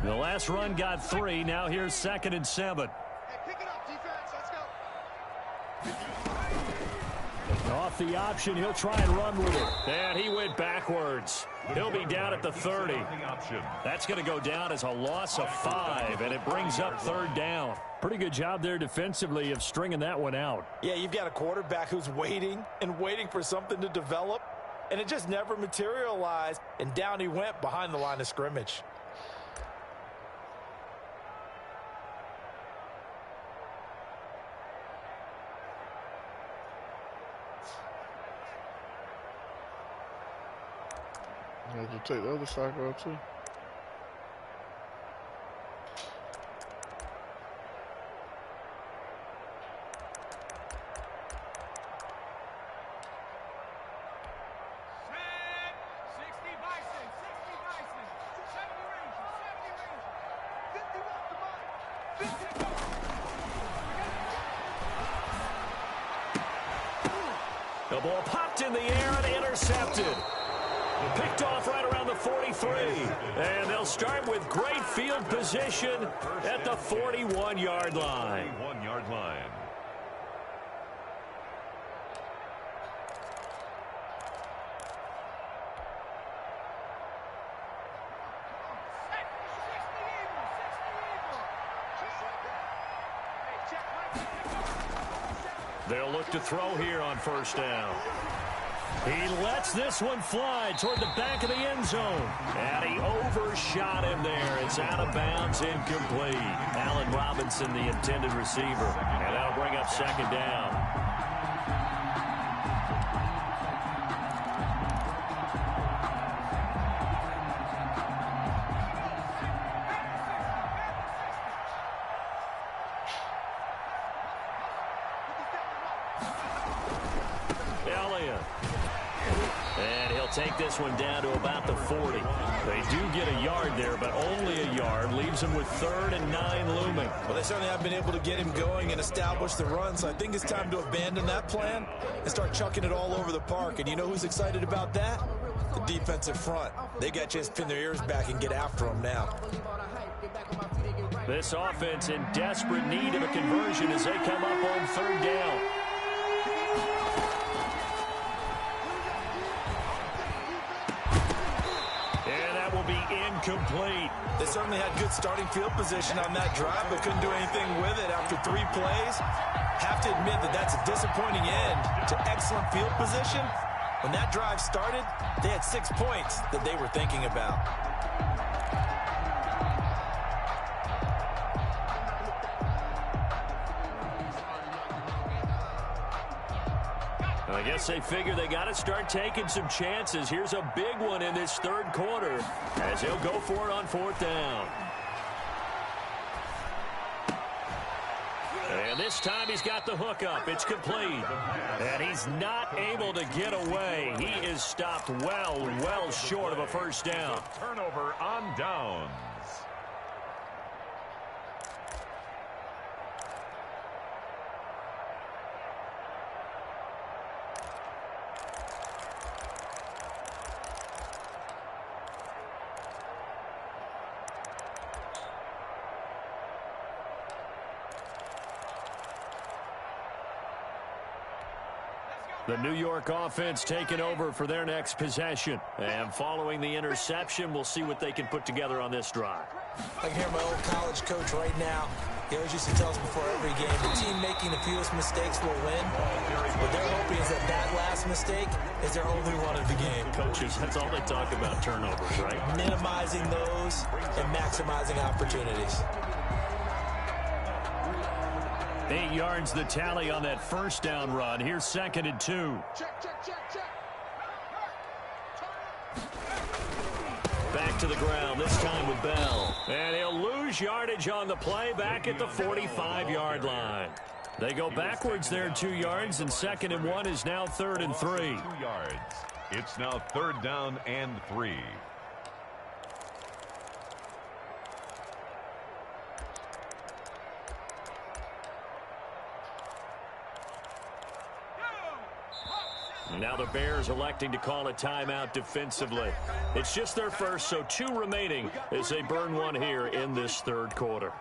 The last run got 3. Now here's 2nd and 7. Off the option, he'll try and run with it. And he went backwards. He'll be down at the 30. That's going to go down as a loss of 5, and it brings up third down. Pretty good job there defensively of stringing that one out. Yeah, you've got a quarterback who's waiting and waiting for something to develop, and it just never materialized, and down he went behind the line of scrimmage. You have to take the other side out too. The ball popped in the air and intercepted. Picked off right around the 43. And they'll start with great field position at the 41-yard line. 41-yard line. They'll look to throw here on first down. He lets this one fly toward the back of the end zone. And he overshot him there. It's out of bounds, incomplete. Allen Robinson, the intended receiver. And that'll bring up second down. Take this one down to about the 40. They do get a yard there, but only a yard. Leaves them with 3rd and 9 looming. Well, they certainly have been able to get him going and establish the run, so I think it's time to abandon that plan and start chucking it all over the park. And you know who's excited about that? The defensive front. They got to just pin their ears back and get after him now. This offense in desperate need of a conversion as they come up on 3rd down. Complete. They certainly had good starting field position on that drive, but couldn't do anything with it after 3 plays. Have to admit that that's a disappointing end to excellent field position. When that drive started, they had 6 points that they were thinking about. I guess they figure they got to start taking some chances. Here's a big one in this 3rd quarter as he'll go for it on 4th down. And this time he's got the hook up. It's complete. And he's not able to get away. He is stopped well short of a first down. Turnover on downs. The New York offense taking over for their next possession. And following the interception, we'll see what they can put together on this drive. I can hear my old college coach right now. He always used to tell us before every game, the team making the fewest mistakes will win. What they're hoping is that that last mistake is their only one of the game. Coaches, that's all they talk about, turnovers, right? Minimizing those and maximizing opportunities. 8 yards the tally on that first down run. Here's 2nd and 2. Back to the ground, this time with Bell. And he'll lose yardage on the play back at the 45-yard line. They go backwards there 2 yards, and 2nd and 1 is now 3rd and 3. 2 yards. It's now 3rd down and 3. Now the Bears electing to call a timeout defensively. It's just their first, so 2 remaining as they burn one here in this 3rd quarter.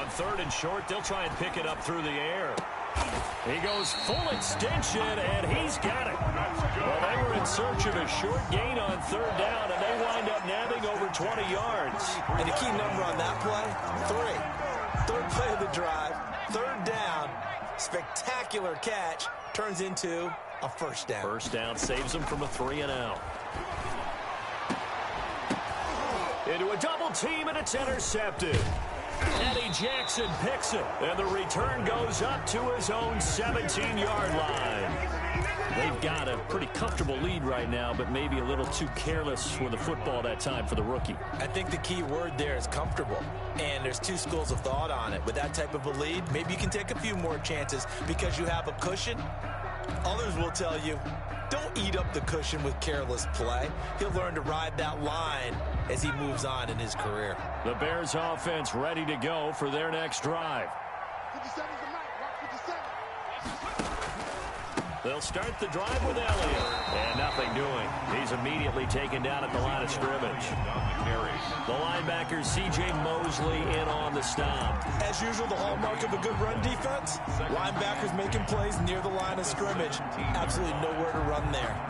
On 3rd and short, they'll try and pick it up through the air. He goes full extension, and he's got it. Well, they were in search of a short gain on 3rd down, and they wind up nabbing over 20 yards. And the key number on that play, 3. 3rd play of the drive, 3rd down, spectacular catch, turns into a first down. First down saves them from a 3-and-out. Into a double team, and it's intercepted. Eddie Jackson picks it, and the return goes up to his own 17-yard line. They've got a pretty comfortable lead right now, but maybe a little too careless with the football that time for the rookie. I think the key word there is comfortable, and there's 2 schools of thought on it. With that type of a lead, maybe you can take a few more chances because you have a cushion. Others will tell you, don't eat up the cushion with careless play. He'll learn to ride that line as he moves on in his career. The Bears offense ready to go for their next drive. 57's the night. Watch 57. They'll start the drive with Elliott. And nothing doing. He's immediately taken down at the line of scrimmage. The linebacker C.J. Mosley in on the stop. As usual, the hallmark of a good run defense, linebackers making plays near the line of scrimmage. Absolutely nowhere to run there.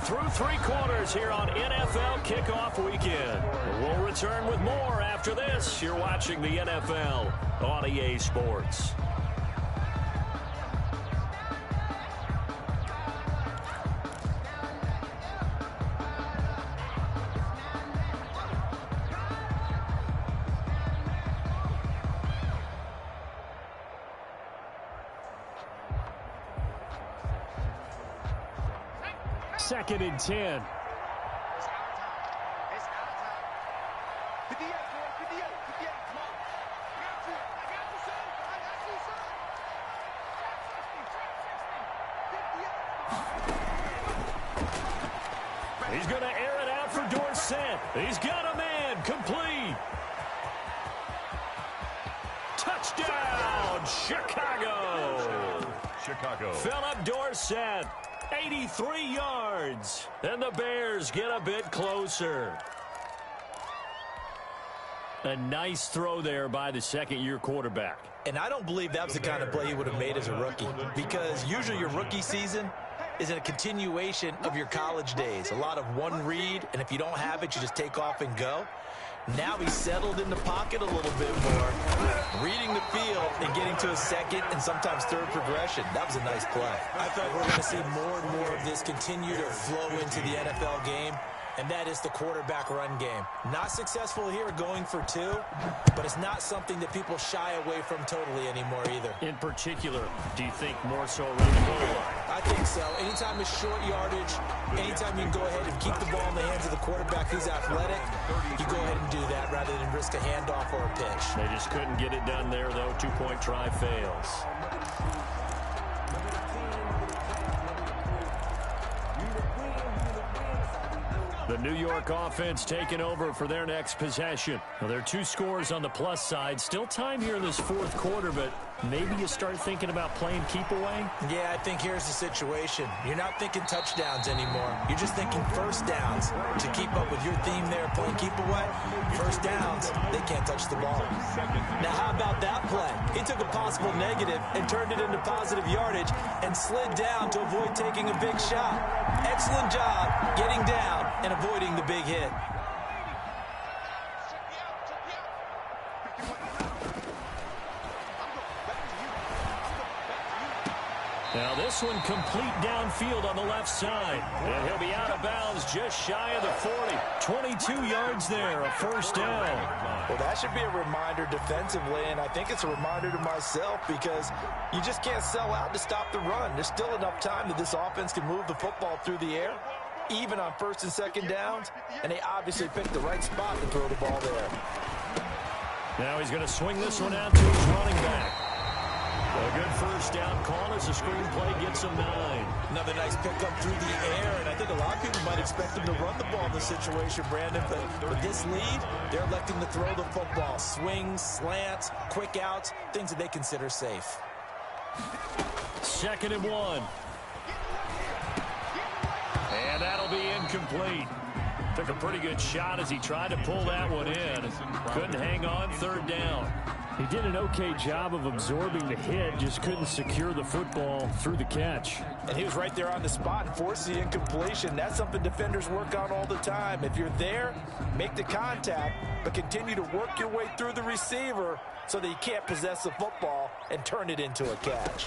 Through 3 quarters here on NFL Kickoff Weekend. We'll return with more after this. You're watching the NFL on EA Sports. Second and 10. It's our time. It's our time. 58, boy. 58. 58. Come on. I got you. I got you, son. I got you, son. Trap 60. Trap 60. 58. He's going to air it out for Dorsett. He's got a man. Complete. Touchdown, Chicago. Philip Dorsett. 83 yards, and the Bears get a bit closer. A nice throw there by the second-year quarterback. And I don't believe that was the kind of play he would have made as a rookie, because usually your rookie season is a continuation of your college days. A lot of one read, and if you don't have it, you just take off and go. Now he's settled in the pocket a little bit more, reading the field and getting to a second and sometimes third progression. That was a nice play. I thought we're going to see more and more of this continue to flow into the NFL game, and that is the quarterback run game. Not successful here going for 2, but it's not something that people shy away from totally anymore either. In particular, do you think more so around the goal line? I think so. Anytime it's short yardage, anytime you can go ahead and keep the ball in the hands of the quarterback who's athletic, you go ahead and do that rather than risk a handoff or a pitch. They just couldn't get it done there, though. 2-point try fails. The New York offense taking over for their next possession. Well, there are 2 scores on the plus side. Still time here in this 4th quarter, but maybe you start thinking about playing keep away? Yeah, I think here's the situation. You're not thinking touchdowns anymore. You're just thinking first downs. To keep up with your theme there, playing keep away, first downs, they can't touch the ball. Now, how about that play? He took a possible negative and turned it into positive yardage and slid down to avoid taking a big shot. Excellent job getting down and avoiding the big hit. Now this one complete downfield on the left side. And he'll be out of bounds just shy of the 40. 22 yards there, a first down. Well, that should be a reminder defensively, and I think it's a reminder to myself because you just can't sell out to stop the run. There's still enough time that this offense can move the football through the air, even on first and second downs, and they obviously picked the right spot to throw the ball there. Now he's going to swing this one out to his running back. A good first down call as the screenplay gets him 9. Another nice pickup through the air, and I think a lot of people might expect him to run the ball in this situation, Brandon, but with this lead, they're electing to throw the football. Swings, slants, quick outs, things that they consider safe. 2nd and 1. And that'll be incomplete. Took a pretty good shot as he tried to pull that one in. Couldn't hang on 3rd down. He did an okay job of absorbing the hit, just couldn't secure the football through the catch. And he was right there on the spot and forced the incompletion. That's something defenders work on all the time. If you're there, make the contact, but continue to work your way through the receiver so that you can't possess the football and turn it into a catch.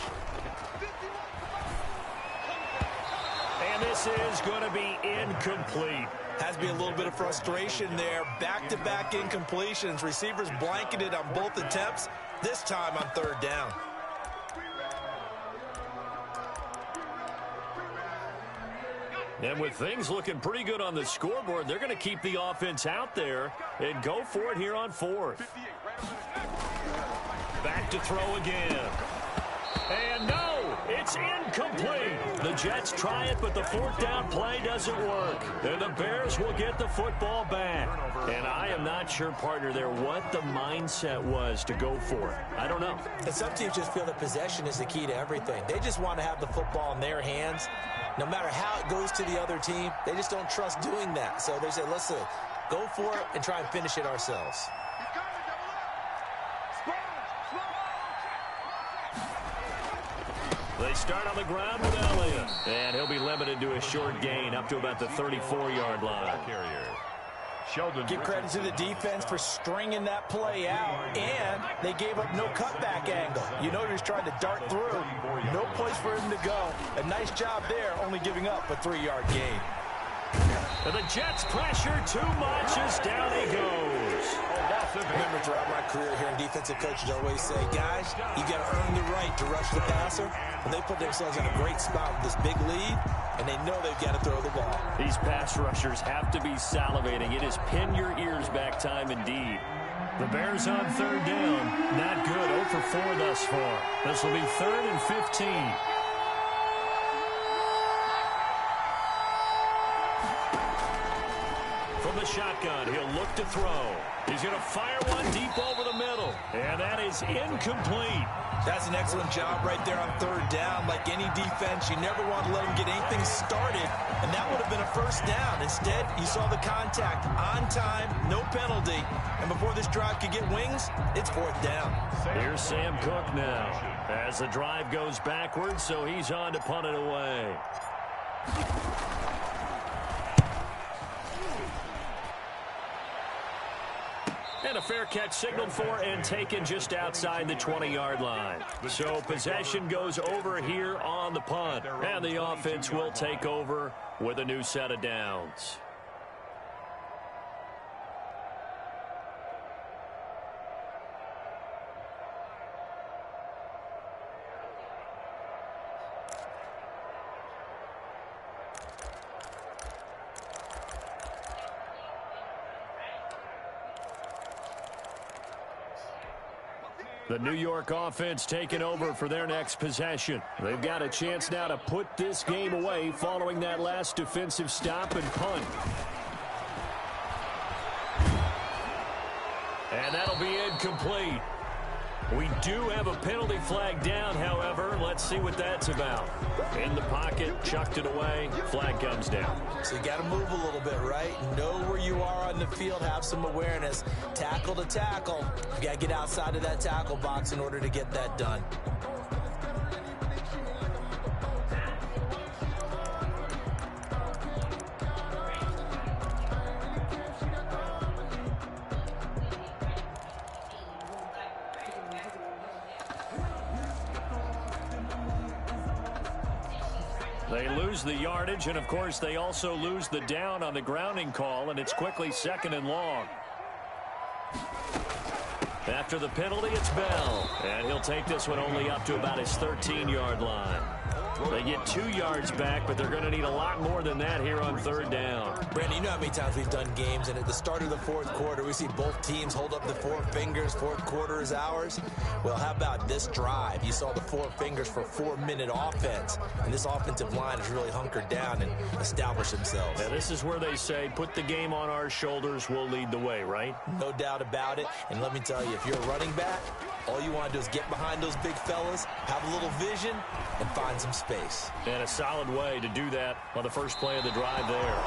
And this is going to be incomplete. Has to be a little bit of frustration there. Back-to-back incompletions. Receivers blanketed on both attempts, this time on 3rd down. And with things looking pretty good on the scoreboard, they're going to keep the offense out there and go for it here on 4th. Back to throw again. And no, it's incomplete. The Jets try it, but the 4th down play doesn't work. And the Bears will get the football back. And I am not sure, partner, there what the mindset was to go for it. I don't know. And some teams just feel that possession is the key to everything. They just want to have the football in their hands. No matter how it goes to the other team, they just don't trust doing that. So they say, let's go for it and try and finish it ourselves. They start on the ground with Elliott. And he'll be limited to a short gain up to about the 34-yard line. Give credit to the defense for stringing that play out, and they gave up no cutback angle. You know he was trying to dart through. No place for him to go. A nice job there, only giving up a 3-yard gain. And the Jets pressure too much as down he goes. Remember, throughout my career here in defensive coaches always say, guys, you got to earn the right to rush the passer. And they put themselves in a great spot with this big lead, and they know they've got to throw the ball. These pass rushers have to be salivating. It is pin your ears back time indeed. The Bears on 3rd down. Not good. 0 for 4 thus far. This will be 3rd and 15. From the shotgun, he'll look to throw. He's going to fire one deep over the middle. And that is incomplete. That's an excellent job right there on 3rd down. Like any defense, you never want to let them get anything started, and that would have been a 1st down. Instead, you saw the contact on time, no penalty, and before this drive could get wings, it's 4th down. Here's Sam Cook now as the drive goes backwards, so he's on to punt it away. And a fair catch signaled for and taken just outside the 20-yard line. So possession goes over here on the punt. And the offense will take over with a new set of downs. The New York offense taking over for their next possession. They've got a chance now to put this game away following that last defensive stop and punt. And that'll be incomplete. We do have a penalty flag down, however. Let's see what that's about. In the pocket, chucked it away, flag comes down. So you got to move a little bit, right? Know where you are on the field, have some awareness. Tackle to tackle. You got to get outside of that tackle box in order to get that done. They lose the yardage, and of course they also lose the down on the grounding call, and it's quickly 2nd and long. After the penalty, it's Bell, and he'll take this one only up to about his 13-yard line. They get 2 yards back, but they're going to need a lot more than that here on third down. Brandon, you know how many times we've done games, and at the start of the fourth quarter, we see both teams hold up the 4 fingers, fourth quarter is ours. Well, how about this drive? You saw the 4 fingers for 4-minute offense, and this offensive line has really hunkered down and established themselves. Now, this is where they say, put the game on our shoulders, we'll lead the way, right? No doubt about it, and let me tell you, if you're a running back, all you want to do is get behind those big fellas, have a little vision, and find some space. And a solid way to do that on the first play of the drive there.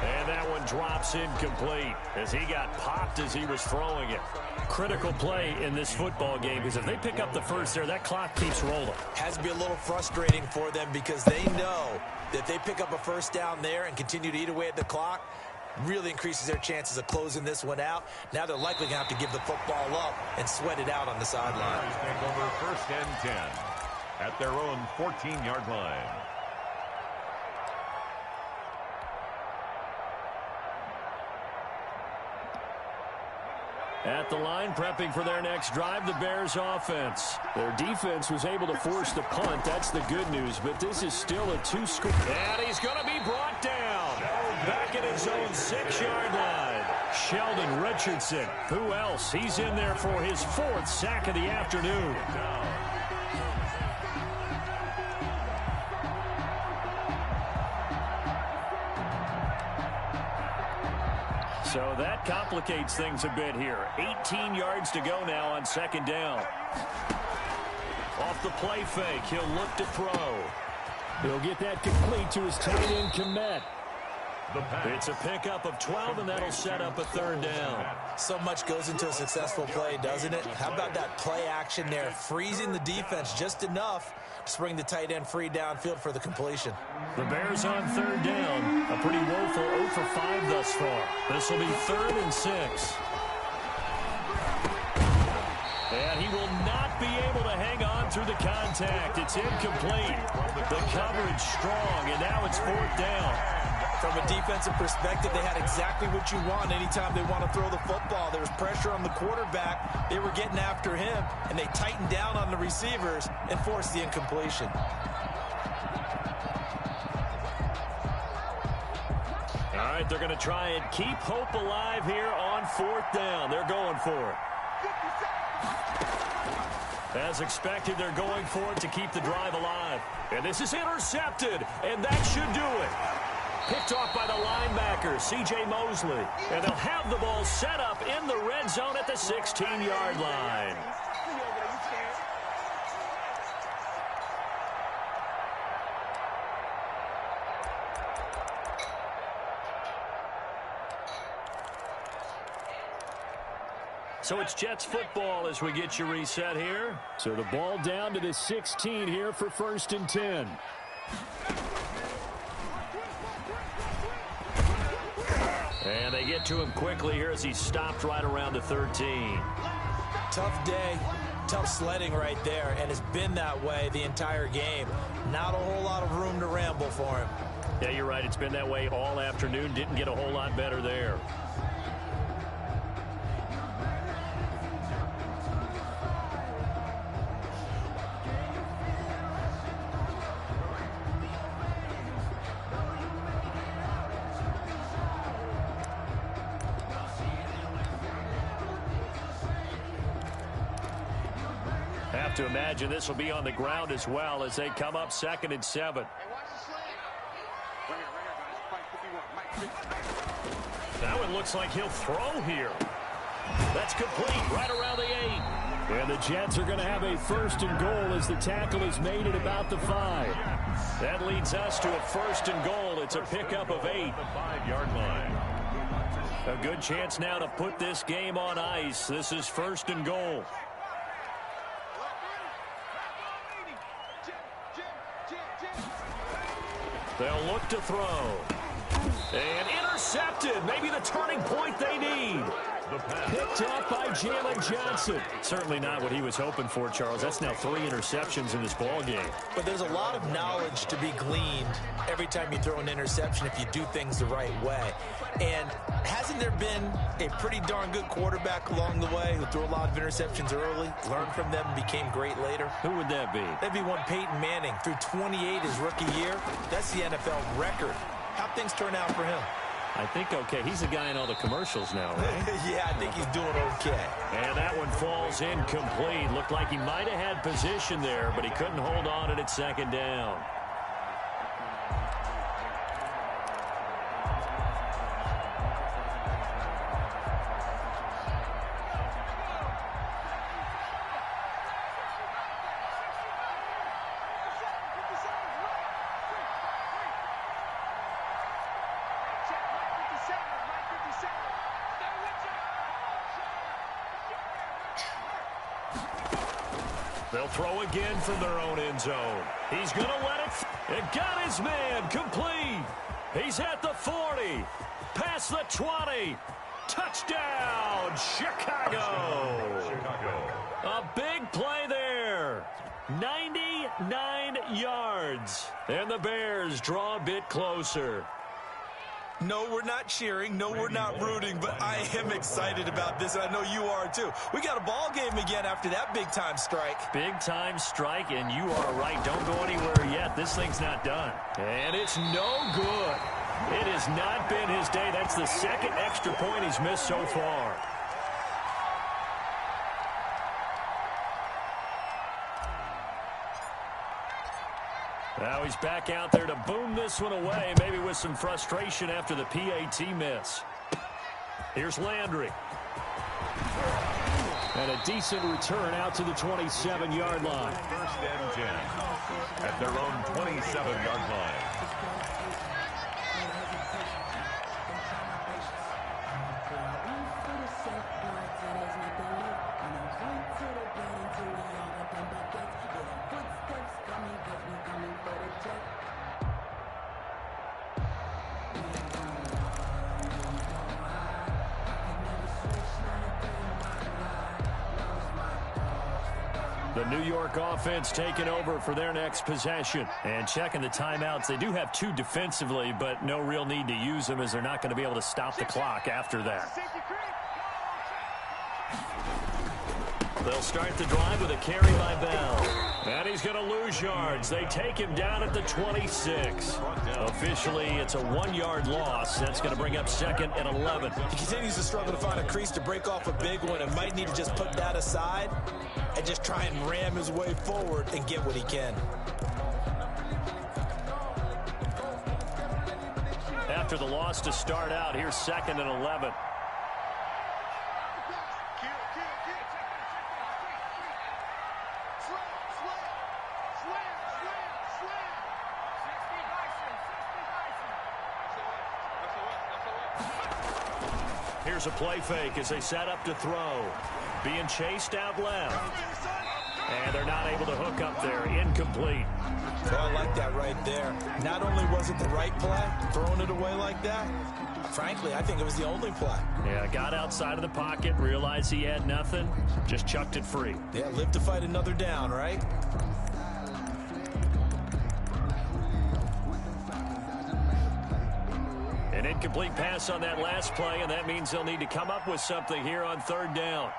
And that one drops incomplete as he got popped as he was throwing it. Critical play in this football game because if they pick up the first there, that clock keeps rolling. Has to be a little frustrating for them because they know that if they pick up a first down there and continue to eat away at the clock, really increases their chances of closing this one out. Now they're likely going to have to give the football up and sweat it out on the sideline. Take over 1st and 10 at their own 14-yard line. At the line, prepping for their next drive, the Bears offense. Their defense was able to force the punt. That's the good news, but this is still a 2-score. And he's going to be brought down. Back at his own 6-yard line. Sheldon Richardson. Who else? He's in there for his 4th sack of the afternoon. So that complicates things a bit here. 18 yards to go now on 2nd down. Off the play fake, he'll look to throw. He'll get that complete to his tight end, Kmet. It's a pickup of 12, and that'll set up a 3rd down. So much goes into a successful play, doesn't it? How about that play action there, freezing the defense just enough to bring the tight end free downfield for the completion. The Bears on 3rd down. A pretty woeful 0 for 5 thus far. This will be 3rd and 6. And he will not be able to hang on through the contact. It's incomplete. The coverage strong, and now it's 4th down. From a defensive perspective, they had exactly what you want anytime they want to throw the football. There was pressure on the quarterback. They were getting after him, and they tightened down on the receivers and forced the incompletion. All right, they're going to try and keep hope alive here on 4th down. They're going for it. As expected, they're going for it to keep the drive alive. And this is intercepted, and that should do it. Picked off by the linebacker, C.J. Mosley. And they'll have the ball set up in the red zone at the 16-yard line. So it's Jets football as we get you reset here. So the ball down to the 16 here for 1st and 10. And they get to him quickly here as he stopped right around the 13. Tough day, tough sledding right there, and it's been that way the entire game. Not a whole lot of room to ramble for him. Yeah, you're right. It's been that way all afternoon. Didn't get a whole lot better there. To imagine this will be on the ground as well as they come up 2nd and 7. That one looks like he'll throw here. That's complete right around the 8. And the Jets are going to have a 1st and goal as the tackle is made at about the 5. That leads us to a 1st and goal. It's a pickup of 8. The 5-yard line. A good chance now to put this game on ice. This is 1st and goal. They'll look to throw. And intercepted. Maybe the turning point they need. The pass. Picked up by Jalen Johnson. Certainly not what he was hoping for, Charles. That's now 3 interceptions in this ball game. But there's a lot of knowledge to be gleaned every time you throw an interception if you do things the right way. And hasn't there been a pretty darn good quarterback along the way who threw a lot of interceptions early, learned from them, and became great later? Who would that be? That'd be one Peyton Manning. Threw 28 his rookie year. That's the NFL record. How'd things turn out for him? I think okay. He's the guy in all the commercials now, right? Yeah, I think he's doing okay. And that one falls incomplete. Looked like he might have had position there, but he couldn't hold on at second down. They'll throw again from their own end zone. He's going to let it. It got his man complete. He's at the 40. Past the 20. Touchdown, Chicago. A big play there. 99 yards. And the Bears draw a bit closer. No, we're not cheering. No, we're not rooting, but I am excited about this, and I know you are too. We got a ball game again after that big-time strike. Big-time strike, and you are right. Don't go anywhere yet. This thing's not done. And it's no good. It has not been his day. That's the second extra point he's missed so far. Now he's back out there to boom this one away, maybe with some frustration after the PAT miss. Here's Landry. And a decent return out to the 27-yard line. First and 10 at their own 27-yard line. The New York offense taking over for their next possession. And checking the timeouts. They do have 2 defensively, but no real need to use them as they're not going to be able to stop the clock after that. They'll start the drive with a carry by Bell. And he's going to lose yards. They take him down at the 26. Officially, it's a 1-yard loss. That's going to bring up second and 11. He continues to struggle to find a crease to break off a big one and might need to just put that aside and just try and ram his way forward and get what he can. After the loss to start out, here's second and 11. Here's a play fake as they set up to throw. Being chased out left. And they're not able to hook up there. Incomplete. So I like that right there. Not only was it the right play, throwing it away like that, frankly, I think it was the only play. Yeah, got outside of the pocket, realized he had nothing, just chucked it free. Yeah, live to fight another down, right? An incomplete pass on that last play, and that means they'll need to come up with something here on third down.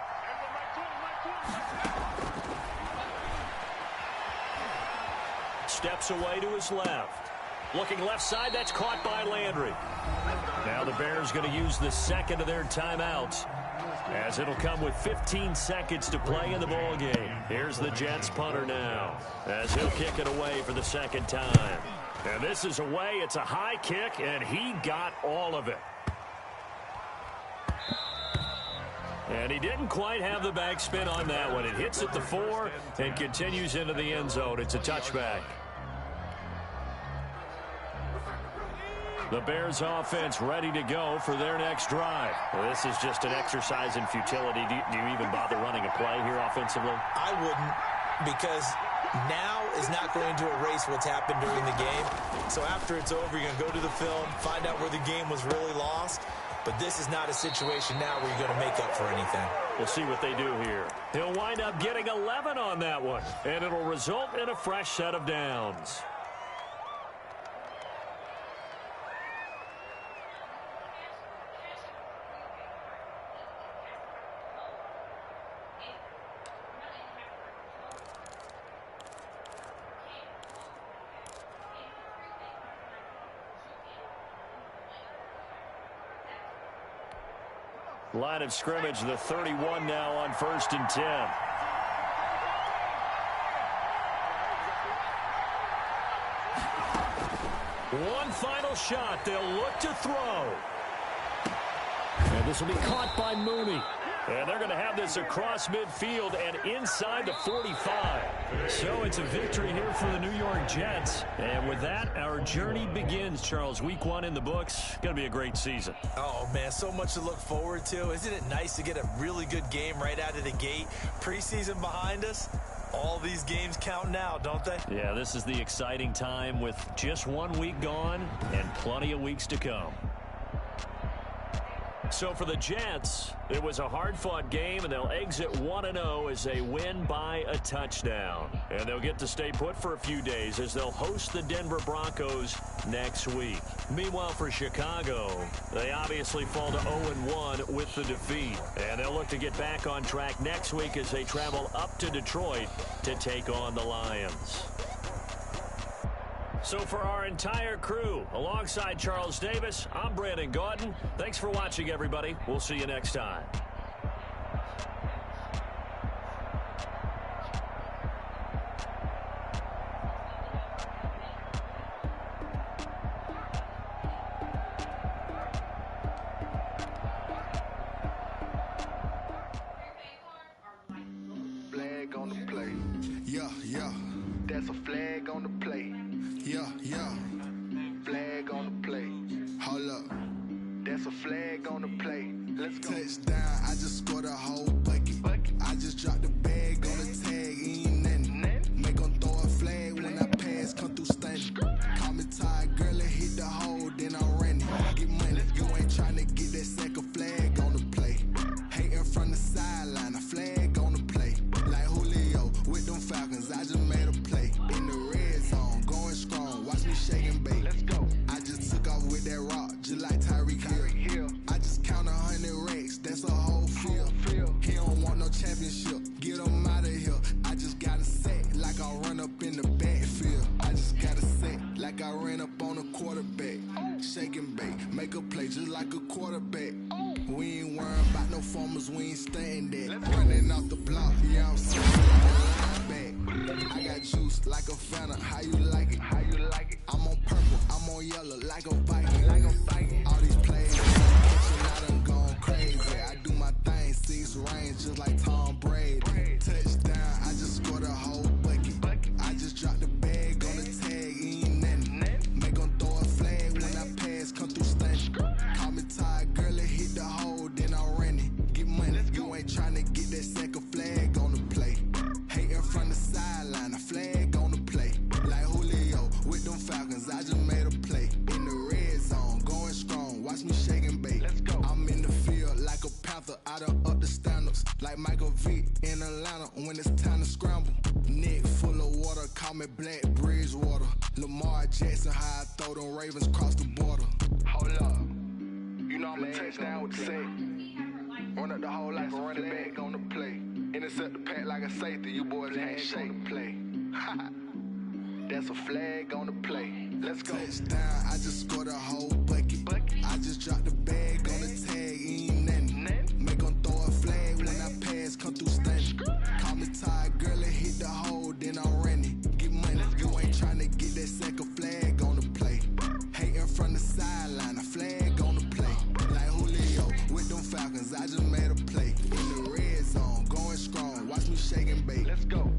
Steps away to his left. Looking left side, that's caught by Landry. Now the Bears going to use the second of their timeouts, as it'll come with 15 seconds to play in the ball game. Here's the Jets punter now, as he'll kick it away for the second time. And this is away. It's a high kick, and he got all of it. And he didn't quite have the backspin on that one. It hits at the 4 and continues into the end zone. It's a touchback. The Bears offense ready to go for their next drive. Well, this is just an exercise in futility. Do you even bother running a play here offensively? I wouldn't, because now is not going to erase what's happened during the game. So after it's over, you're going to go to the film, find out where the game was really lost. But this is not a situation now where you're going to make up for anything. We'll see what they do here. He'll wind up getting 11 on that one, and it'll result in a fresh set of downs. Line of scrimmage, the 31 now on 1st and 10. One final shot. They'll look to throw. And this will be caught by Mooney. And they're going to have this across midfield and inside the 45. So it's a victory here for the New York Jets. And with that, our journey begins, Charles. Week 1 in the books. Going to be a great season. Oh, man, so much to look forward to. Isn't it nice to get a really good game right out of the gate? Preseason behind us. All these games count now, don't they? Yeah, this is the exciting time with just 1 week gone and plenty of weeks to come. So for the Jets, it was a hard-fought game, and they'll exit 1-0 as they win by a touchdown. And they'll get to stay put for a few days as they'll host the Denver Broncos next week. Meanwhile, for Chicago, they obviously fall to 0-1 with the defeat. And they'll look to get back on track next week as they travel up to Detroit to take on the Lions. So for our entire crew, alongside Charles Davis, I'm Brandon Gaudin. Thanks for watching, everybody. We'll see you next time. Flag on the play. Yeah, yeah. That's a flag on the play. Yeah, yeah. Flag on the play. Hold up. That's a flag on the play. Let's go. Touchdown, I just scored a whole bucket. I just dropped the bag on the tag, ain't nothing. Make them throw a flag when I pass, come through stunning. Call me tired, girl, and hit the hole, then I'm running. Get money, you ain't trying to get that second flag on the play. Hating from the sideline, a flag on the play. Like Julio with them Falcons, I just made a play. In the red zone, going strong, watch me shake and bake. Let's go. I just took off with that rock, just like Tyreek Hill. I just count 100 racks, that's a whole field. He don't want no championship, get him out of here. I just got a set, like I run up in the backfield. I just got a set, like I ran up on a quarterback. Shake and bake, make a play just like a quarterback. We ain't worrying about no formers, we ain't staying there. Running off the block, yeah, I'm sitting back. I got juice like a Fanta, how you like it? How you like it? I'm on purple, I'm on yellow, like a Viking. All these plays, catching, I done gone crazy. I do my thing, 6 range, just like Tom Brady. Touchdown, I just scored a whole bucket. I just dropped the bag on the tag, ain't nothing. Make them throw a flag when I pass, come through stunning. Call me tired, girl, and hit the hole, then I'm running. Get money, you ain't trying to get that second flag on the play. Hating from the sideline, a flag on the play. Like Julio with them Falcons, I just made a play. In the red zone, going strong, watch me shake and bake. Let's go. I'm in the field like a Panther, I done up the standards. Like Michael Vick in Atlanta when it's time to scramble. Neck full of water, call me Black Bridgewater. Lamar Jackson, how I throw them Ravens cross the border. Hold up. You know I'm a touchdown with the safe. Run up the hole like a running back on the play. Intercept the pack like a safety. You boys ain't shake the play. That's a flag on the play. Let's go. Touchdown, I just scored a whole bucket. I just dropped the bag on the tag, ain't nothing. Make them throw a flag when I pass, come through stunning. Call me tired, girl, and hit the hole, then I'm running. Get money, you ain't trying to get that second flag on the play. Hating from the sideline, a flag on the play. Like Julio with them Falcons, I just made a play. In the red zone, going strong, watch me shake and bake. Let's go.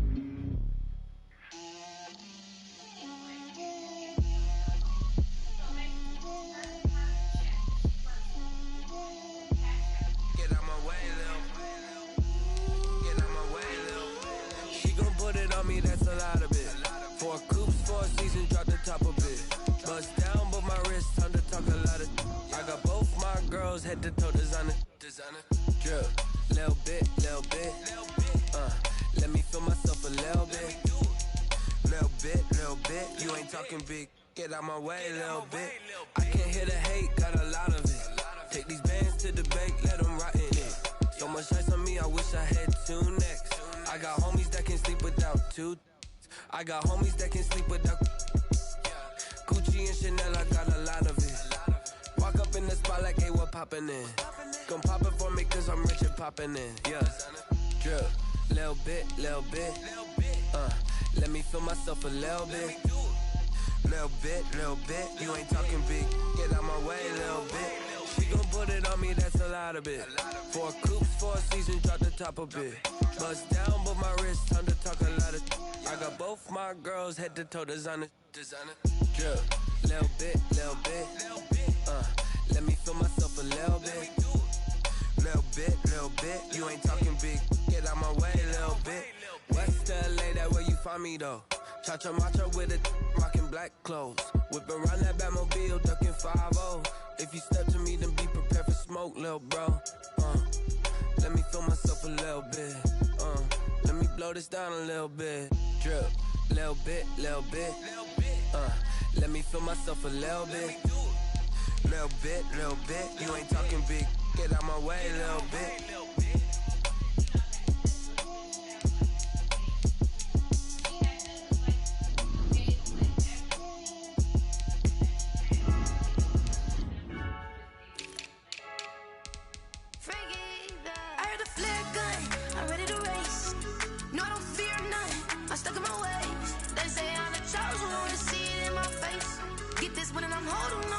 head to toe designer. Drip, little bit. Let me feel myself a little bit. Little bit. You ain't talking big. Get out my way, little bit. I can't hear the hate, got a lot of it. Take these bands to the bank, let them rot in it. So much ice on me, I wish I had 2 necks. I got homies that can sleep without 2. I got homies that can sleep without Gucci and Chanel, I got a lot of it. Walk up in the spot like, hey, what poppin' in? Gon' pop it for me cause I'm rich and poppin' in. Yeah, drip, little bit. Let me feel myself a little bit. Little bit. You ain't talking big. Get out my way, little bit. She gon' put it on me, that's a lot of it. 4 coops, 4 seasons, drop the top a bit. Bust down, but my wrist, time to talk a lot of. I got both my girls head to toe designer. Drip, little bit. Let me feel myself a little bit. Little bit. You ain't talking big. Get out my way, little bit. West LA, that where you find me though. Cha-cha matcha with it, rockin' black clothes. Whip around that Batmobile, duckin' 5-0. If you step to me, then be prepared for smoke, lil' bro. Let me feel myself a little bit. Let me blow this down a little bit. Drip, little bit. Let me feel myself a little bit. Little bit. You ain't talking big. Get out my way, little bit. Hold on.